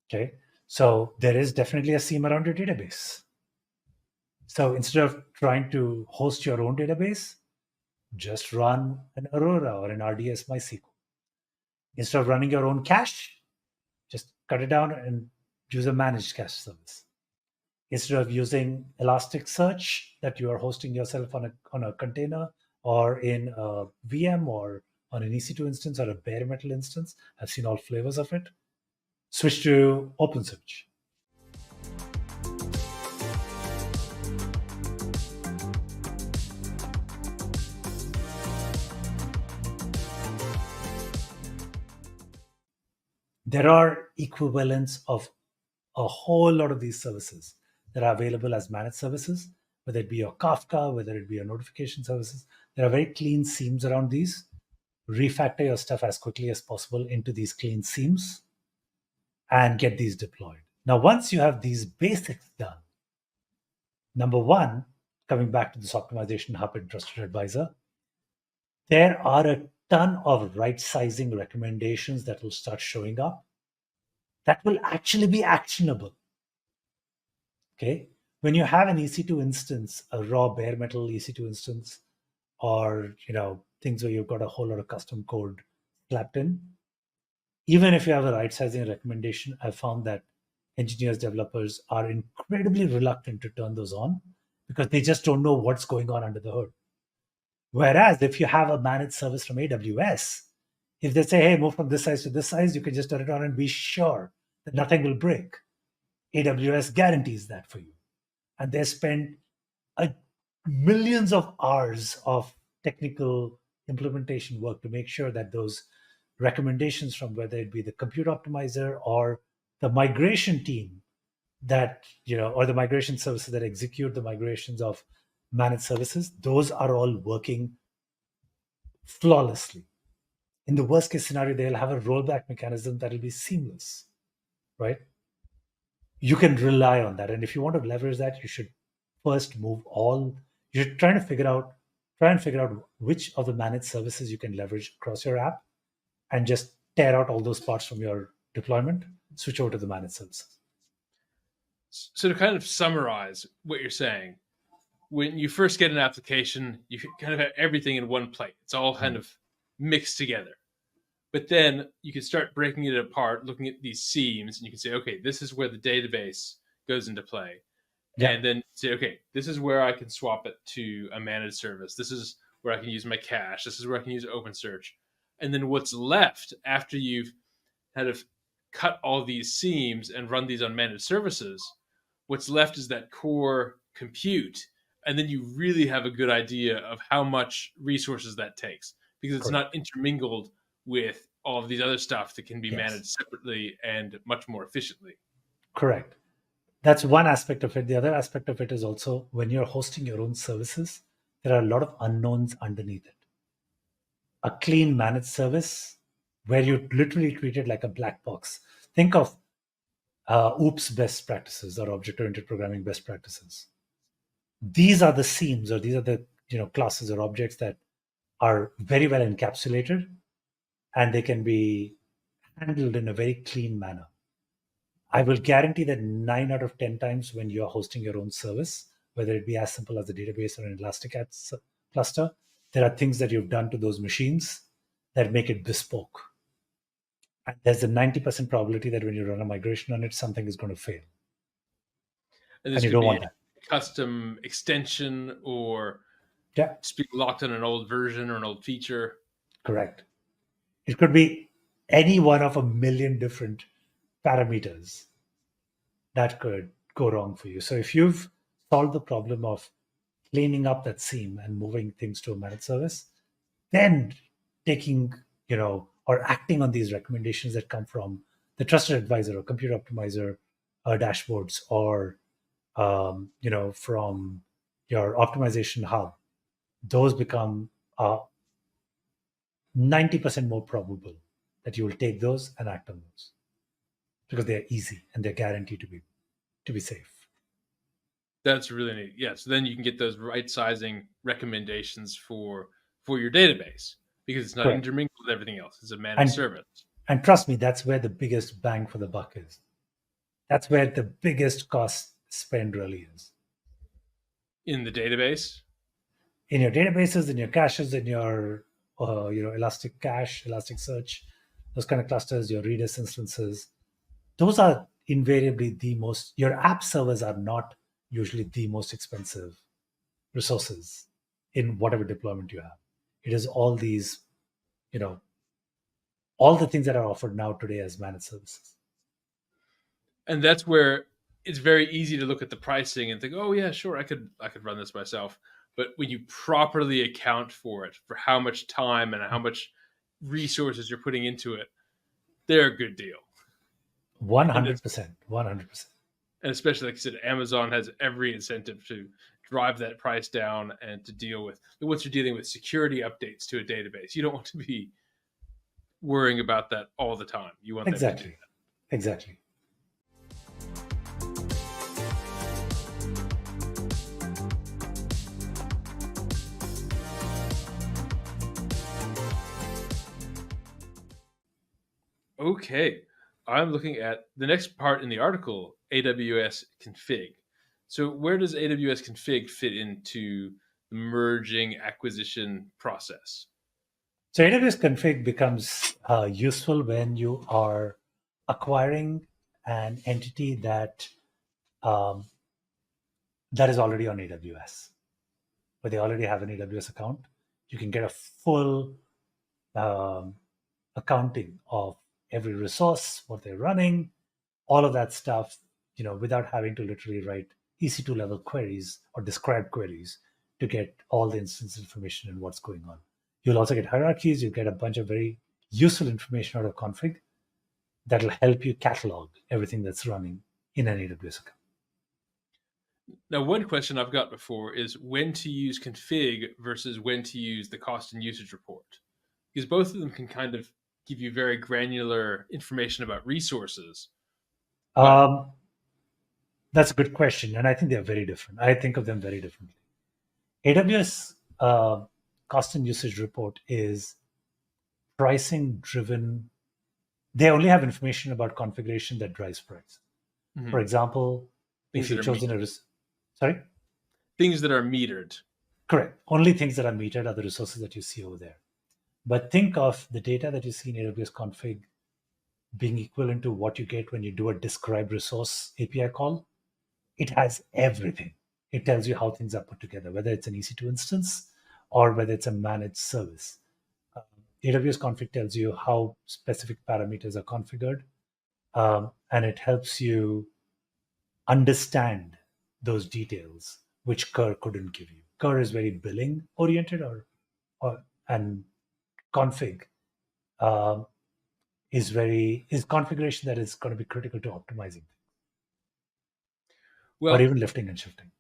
Okay, so there is definitely a seam around your database. So instead of trying to host your own database, just run an Aurora or an RDS MySQL. Instead of running your own cache, just cut it down and use a managed cache service. Instead of using Elasticsearch that you are hosting yourself on a container or in a VM or on an EC2 instance or a bare metal instance, I've seen all flavors of it, switch to OpenSearch. There are equivalents of a whole lot of these services that are available as managed services, whether it be your Kafka, whether it be your notification services. There are very clean seams around these. Refactor your stuff as quickly as possible into these clean seams and get these deployed. Now, once you have these basics done, number one, coming back to this optimization hub and trusted advisor, there are a ton of right sizing recommendations that will start showing up that will actually be actionable. Okay. When you have an EC2 instance, a raw bare metal EC2 instance, or things where you've got a whole lot of custom code slapped in, even if you have a right sizing recommendation, I found that engineers, developers are incredibly reluctant to turn those on because they just don't know what's going on under the hood. Whereas if you have a managed service from AWS, if they say, hey, move from this size to this size, you can just turn it on and be sure that nothing will break. AWS guarantees that for you. And they spend millions of hours of technical implementation work to make sure that those recommendations from whether it be the compute optimizer or the migration team that, or the migration services that execute the migrations of managed services, those are all working flawlessly. In the worst case scenario, they'll have a rollback mechanism that will be seamless, right? You can rely on that. And if you want to leverage that, you should first you should try and figure out which of the managed services you can leverage across your app and just tear out all those parts from your deployment, switch over to the managed services. So to kind of summarize what you're saying, when you first get an application, you kind of have everything in one plate. It's all kind of mixed together. But then you can start breaking it apart, looking at these seams, and you can say, okay, this is where the database goes into play. Yeah. And then say, okay, this is where I can swap it to a managed service. This is where I can use my cache. This is where I can use OpenSearch. And then what's left after you've kind of cut all these seams and run these on managed services, what's left is that core compute. And then you really have a good idea of how much resources that takes, because it's not intermingled with all of these other stuff that can be managed separately and much more efficiently. Correct. That's one aspect of it. The other aspect of it is also when you're hosting your own services, there are a lot of unknowns underneath it. A clean managed service where you literally treat it like a black box. Think of OOPS best practices or object-oriented programming best practices. These are the seams, or these are the classes or objects that are very well encapsulated, and they can be handled in a very clean manner. I will guarantee that 9 out of 10 times when you are hosting your own service, whether it be as simple as a database or an Elastic cluster, there are things that you've done to those machines that make it bespoke. And there's a 90% probability that when you run a migration on it, something is going to fail. And you don't want that. Custom extension or just be locked on an old version or an old feature. Correct. It could be any one of a million different parameters that could go wrong for you. So if you've solved the problem of cleaning up that seam and moving things to a managed service, then taking, or acting on these recommendations that come from the trusted advisor or compute optimizer dashboards, or, from your optimization hub, those become 90% more probable that you will take those and act on those, because they're easy and they're guaranteed to be safe. That's really neat. Yeah. So then you can get those right sizing recommendations for your database, because it's not intermingled with everything else. It's a managed service. And trust me, that's where the biggest bang for the buck is. That's where the biggest cost spend really is. In the database? In your databases, in your caches, in your Elastic Cache, Elasticsearch, those kind of clusters, your Redis instances, those are invariably your app servers are not usually the most expensive resources in whatever deployment you have. It is all these, all the things that are offered now today as managed services. And that's where it's very easy to look at the pricing and think, oh yeah, sure, I could run this myself. But when you properly account for it, for how much time and how much resources you're putting into it, they're a good deal. 100%. 100%. And especially, like I said, Amazon has every incentive to drive that price down and to deal with, once you're dealing with security updates to a database, you don't want to be worrying about that all the time. You want them to do that. Exactly. Okay. I'm looking at the next part in the article, AWS config. So where does AWS config fit into the merging acquisition process? So AWS config becomes useful when you are acquiring an entity um, that is already on AWS, where they already have an AWS account. You can get a full um, accounting of every resource, what they're running, all of that stuff, without having to literally write EC2 level queries or describe queries to get all the instance information and what's going on. You'll also get hierarchies. You'll get a bunch of very useful information out of config that'll help you catalog everything that's running in an AWS account. Now, one question I've got before is when to use config versus when to use the cost and usage report. Because both of them can kind of give you very granular information about resources. That's a good question. And I think they're very different. I think of them very differently. AWS cost and usage report is pricing driven. They only have information about configuration that drives price. Mm-hmm. For example, if you've chosen things that are metered. Correct. Only things that are metered are the resources that you see over there. But think of the data that you see in AWS config being equivalent to what you get when you do a describe resource API call. It has everything. It tells you how things are put together, whether it's an EC2 instance or whether it's a managed service. AWS config tells you how specific parameters are configured, and it helps you understand those details, which Kerr couldn't give you. Kerr is very billing oriented, and config is configuration that is going to be critical to optimizing things, or even lifting and shifting.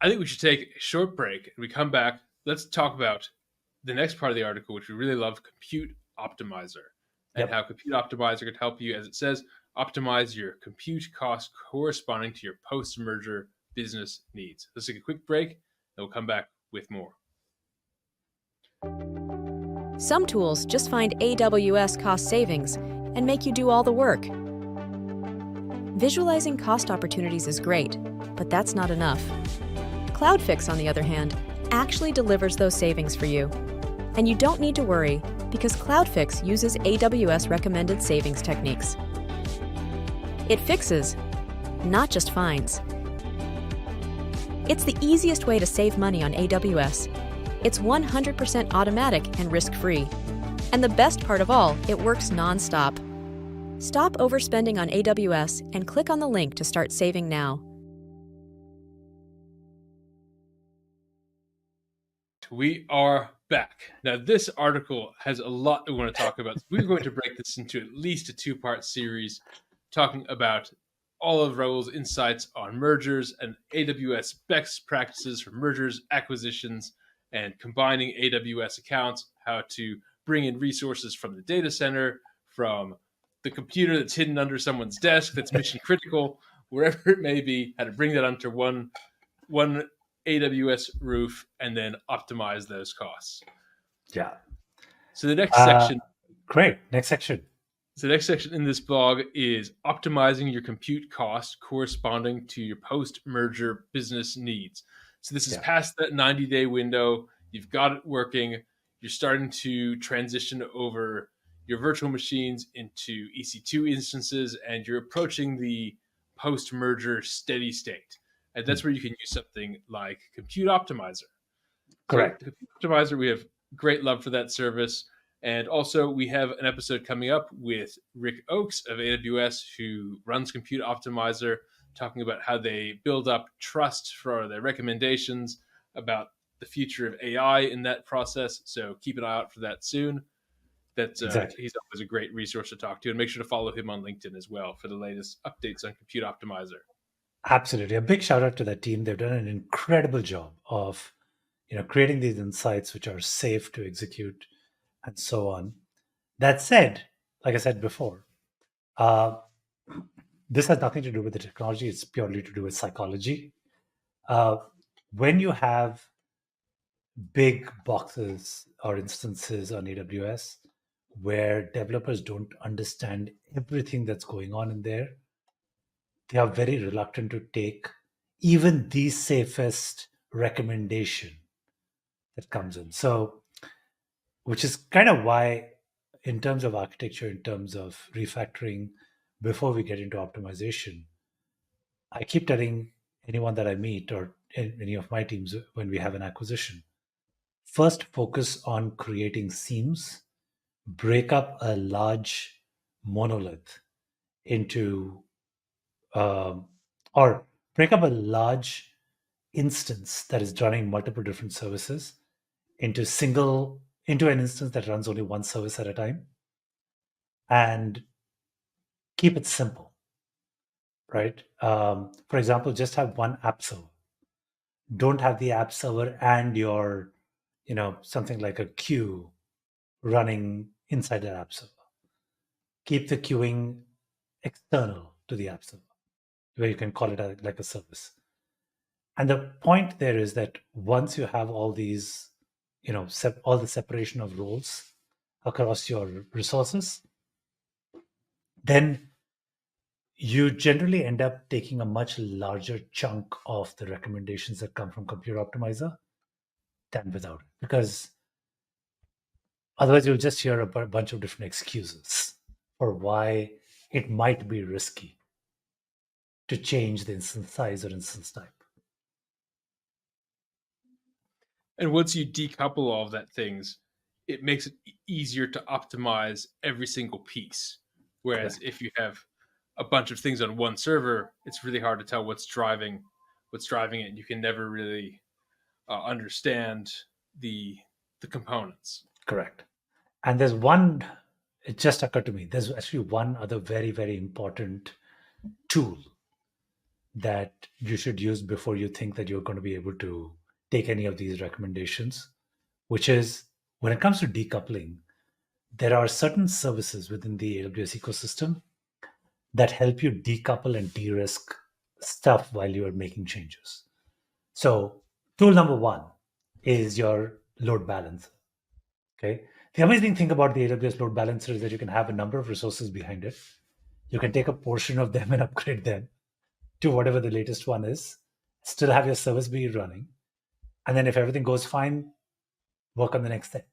I think we should take a short break and we come back. Let's talk about the next part of the article, which we really love, Compute Optimizer, and how Compute Optimizer can help you, as it says, optimize your compute cost corresponding to your post-merger business needs. Let's take a quick break, and we'll come back with more. Some tools just find AWS cost savings and make you do all the work. Visualizing cost opportunities is great, but that's not enough. CloudFix, on the other hand, actually delivers those savings for you. And you don't need to worry, because CloudFix uses AWS recommended savings techniques. It fixes, not just finds. It's the easiest way to save money on AWS. It's 100% automatic and risk-free. And the best part of all, it works non-stop. Stop overspending on AWS and click on the link to start saving now. We are back. Now, this article has a lot we want to talk about. We're going to break this into at least a two-part series, talking about all of Rahul's insights on mergers and AWS best practices for mergers, acquisitions, and combining AWS accounts, how to bring in resources from the data center, from the computer that's hidden under someone's desk that's mission critical, wherever it may be, how to bring that under one AWS roof and then optimize those costs. Yeah. So the next section. Great. Next section. So the next section in this blog is optimizing your compute cost corresponding to your post-merger business needs. So this is past that 90-day window. You've got it working. You're starting to transition over your virtual machines into EC2 instances, and you're approaching the post-merger steady state. And that's where you can use something like Compute Optimizer. Correct. So Compute Optimizer, we have great love for that service. And also we have an episode coming up with Rick Oakes of AWS, who runs Compute Optimizer, talking about how they build up trust for their recommendations about the future of AI in that process. So keep an eye out for that soon. He's always a great resource to talk to, and make sure to follow him on LinkedIn as well for the latest updates on Compute Optimizer. Absolutely. A big shout out to that team. They've done an incredible job of, creating these insights which are safe to execute and so on. That said, like I said before, this has nothing to do with the technology. It's purely to do with psychology. When you have big boxes or instances on AWS, where developers don't understand everything that's going on in there, they are very reluctant to take even the safest recommendation that comes in. So, which is kind of why, in terms of architecture, in terms of refactoring, before we get into optimization, I keep telling anyone that I meet or any of my teams when we have an acquisition, first focus on creating seams, break up a large monolith into, or break up a large instance that is running multiple different services into an instance that runs only one service at a time, and keep it simple, right? For example, just have one app server. Don't have the app server and your, something like a queue running inside that app server. Keep the queuing external to the app server, where you can call it like a service. And the point there is that once you have all these, all the separation of roles across your resources, then you generally end up taking a much larger chunk of the recommendations that come from Computer Optimizer than without it. Because otherwise, you'll just hear a bunch of different excuses for why it might be risky to change the instance size or instance type. And once you decouple all of that things, it makes it easier to optimize every single piece. Whereas if you have a bunch of things on one server, it's really hard to tell what's driving it. And you can never really understand the components. Correct. And there's one, it just occurred to me, there's actually one other very, very important tool that you should use before you think that you're going to be able to take any of these recommendations, which is when it comes to decoupling, there are certain services within the AWS ecosystem that help you decouple and de-risk stuff while you are making changes. So tool number one is your load balancer. Okay. The amazing thing about the AWS load balancer is that you can have a number of resources behind it. You can take a portion of them and upgrade them to whatever the latest one is, still have your service be running. And then if everything goes fine, work on the next thing.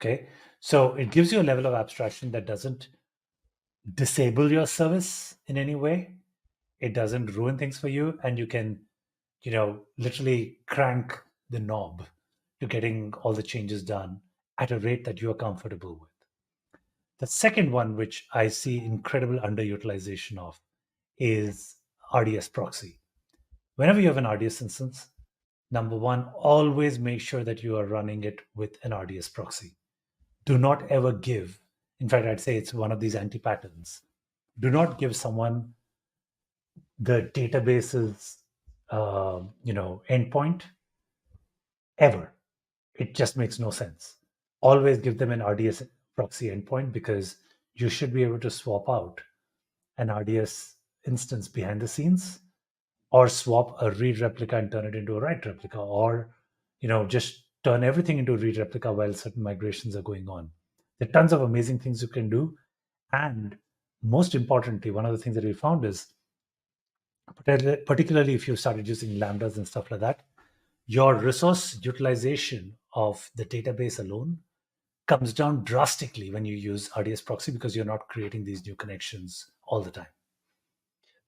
Okay. So it gives you a level of abstraction that doesn't disable your service in any way. It doesn't ruin things for you. And you can, literally crank the knob to getting all the changes done at a rate that you're comfortable with. The second one, which I see incredible underutilization of, is RDS proxy. Whenever you have an RDS instance, number one, always make sure that you are running it with an RDS proxy. Do not ever give, in fact, I'd say it's one of these anti-patterns. Do not give someone the database's, endpoint ever. It just makes no sense. Always give them an RDS proxy endpoint, because you should be able to swap out an RDS instance behind the scenes, or swap a read replica and turn it into a write replica, or just turn everything into a read replica while certain migrations are going on. There are tons of amazing things you can do. And most importantly, one of the things that we found is, particularly if you started using lambdas and stuff like that, your resource utilization of the database alone comes down drastically when you use RDS proxy, because you're not creating these new connections all the time.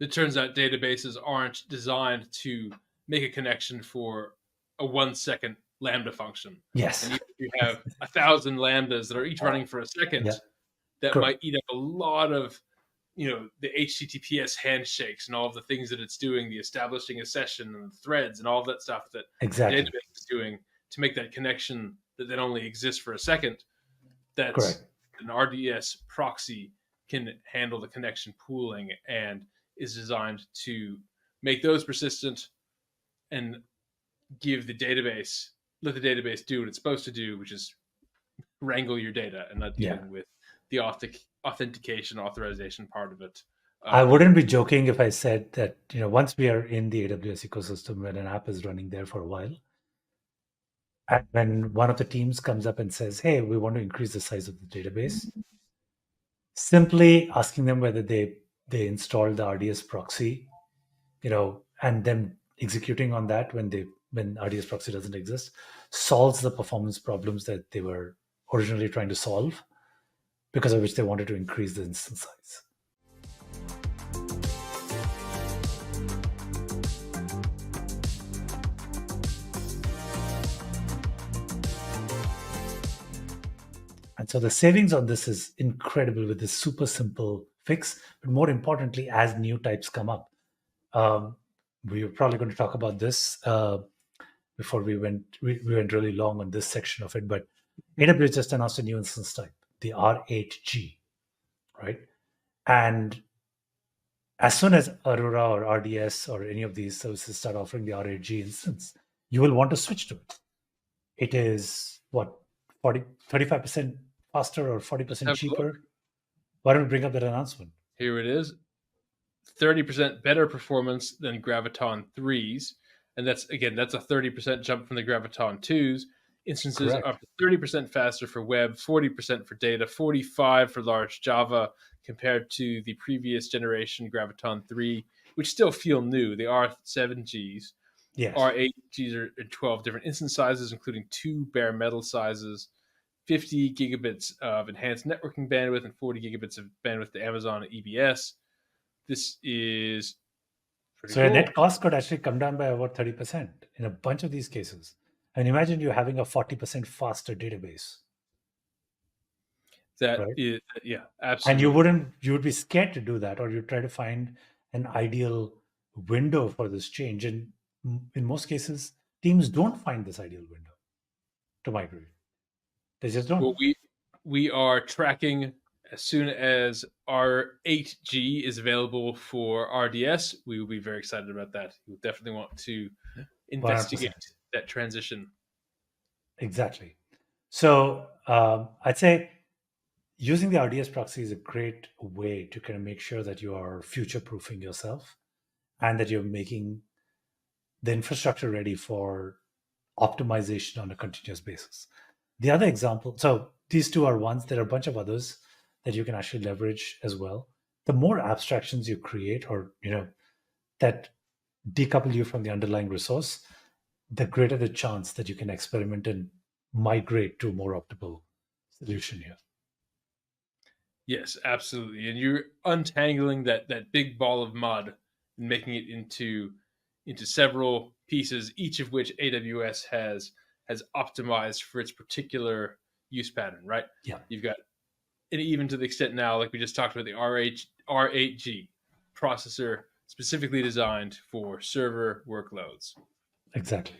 It turns out databases aren't designed to make a connection for a 1 second Lambda function. Yes. And if you have 1,000 Lambdas that are each running for a second, that Correct. might eat up a lot of, the HTTPS handshakes and all of the things that it's doing, the establishing a session and the threads and all of that stuff that the database is doing to make that connection that then only exists for a second. That's Correct. An RDS proxy can handle the connection pooling and is designed to make those persistent and let the database do what it's supposed to do, which is wrangle your data and not dealing with the authentication, authorization part of it. I wouldn't be joking if I said that, once we are in the AWS ecosystem, when an app is running there for a while, And when one of the teams comes up and says, hey, we want to increase the size of the database, simply asking them whether they installed the RDS proxy, and them executing on that when RDS proxy doesn't exist, solves the performance problems that they were originally trying to solve, because of which they wanted to increase the instance size. And so the savings on this is incredible with this super simple fix. But more importantly, as new types come up, we were probably going to talk about this before we went really long on this section of it. But AWS just announced a new instance type, the R8G, right? And as soon as Aurora or RDS or any of these services start offering the R8G instance, you will want to switch to it. It is what, 35% faster or 40% cheaper? Why don't we bring up that announcement? Here it is. 30% better performance than Graviton 3s. And that's a 30% jump from the Graviton 2s. Instances Correct. are up to 30% faster for web, 40% for data, 45% for large Java compared to the previous generation Graviton 3, which still feel new. They are 7Gs. Yes. R8Gs are in 12 different instance sizes, including 2 bare metal sizes, 50 gigabits of enhanced networking bandwidth, and 40 gigabits of bandwidth to Amazon EBS. This is pretty so cool. Your net cost could actually come down by about 30% in a bunch of these cases. And imagine you having a 40% faster database. That right? is, yeah, absolutely. And you would be scared to do that, or you try to find an ideal window for this change. And in most cases, teams don't find this ideal window to migrate. They just don't. Well, we are tracking as soon as R8G is available for RDS. We will be very excited about that. We'll definitely want to investigate 100%. that transition. Exactly. So I'd say using the RDS proxy is a great way to kind of make sure that you are future-proofing yourself and that you're making the infrastructure ready for optimization on a continuous basis. The other example, so these two are ones, there are a bunch of others that you can actually leverage as well. The more abstractions you create, or that decouple you from the underlying resource, the greater the chance that you can experiment and migrate to a more optimal solution here. Yes, absolutely. And you're untangling that big ball of mud and making it into several pieces, each of which AWS has optimized for its particular use pattern, right? Yeah. You've got, and even to the extent now, like we just talked about, the R8G processor specifically designed for server workloads. Exactly.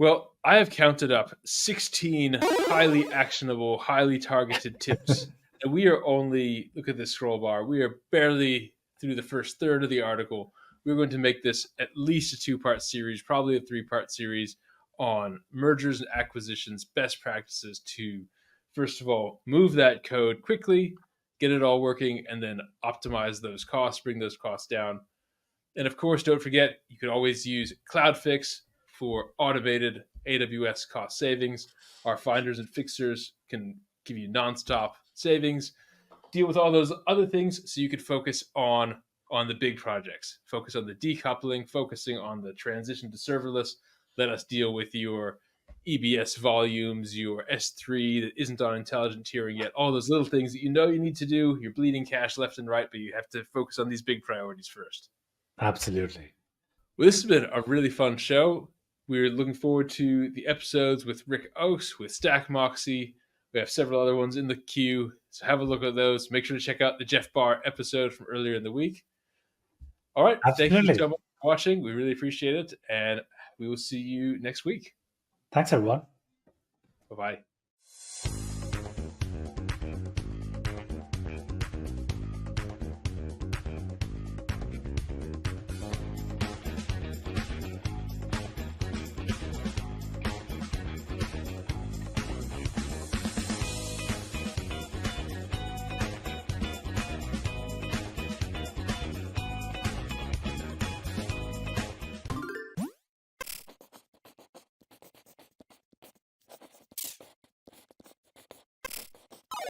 Well, I have counted up 16 highly actionable, highly targeted tips. And we are only, look at this scroll bar, we are barely through the first third of the article. We're going to make this at least a 2-part series, probably a 3-part series on mergers and acquisitions, best practices to, first of all, move that code quickly, get it all working, and then optimize those costs, bring those costs down. And of course, don't forget, you can always use CloudFix for automated AWS cost savings. Our finders and fixers can give you nonstop savings, deal with all those other things so you could focus on the big projects, focus on the decoupling, focusing on the transition to serverless. Let us deal with your EBS volumes, your S3 that isn't on intelligent tiering yet, all those little things that you need to do. You're bleeding cash left and right, but you have to focus on these big priorities first. Absolutely. Well, this has been a really fun show. We're looking forward to the episodes with Rick Oakes, with Stack Moxie. We have several other ones in the queue, so have a look at those. Make sure to check out the Jeff Barr episode from earlier in the week. All right. Absolutely. Thank you so much for watching. We really appreciate it, and we will see you next week. Thanks, everyone. Bye-bye.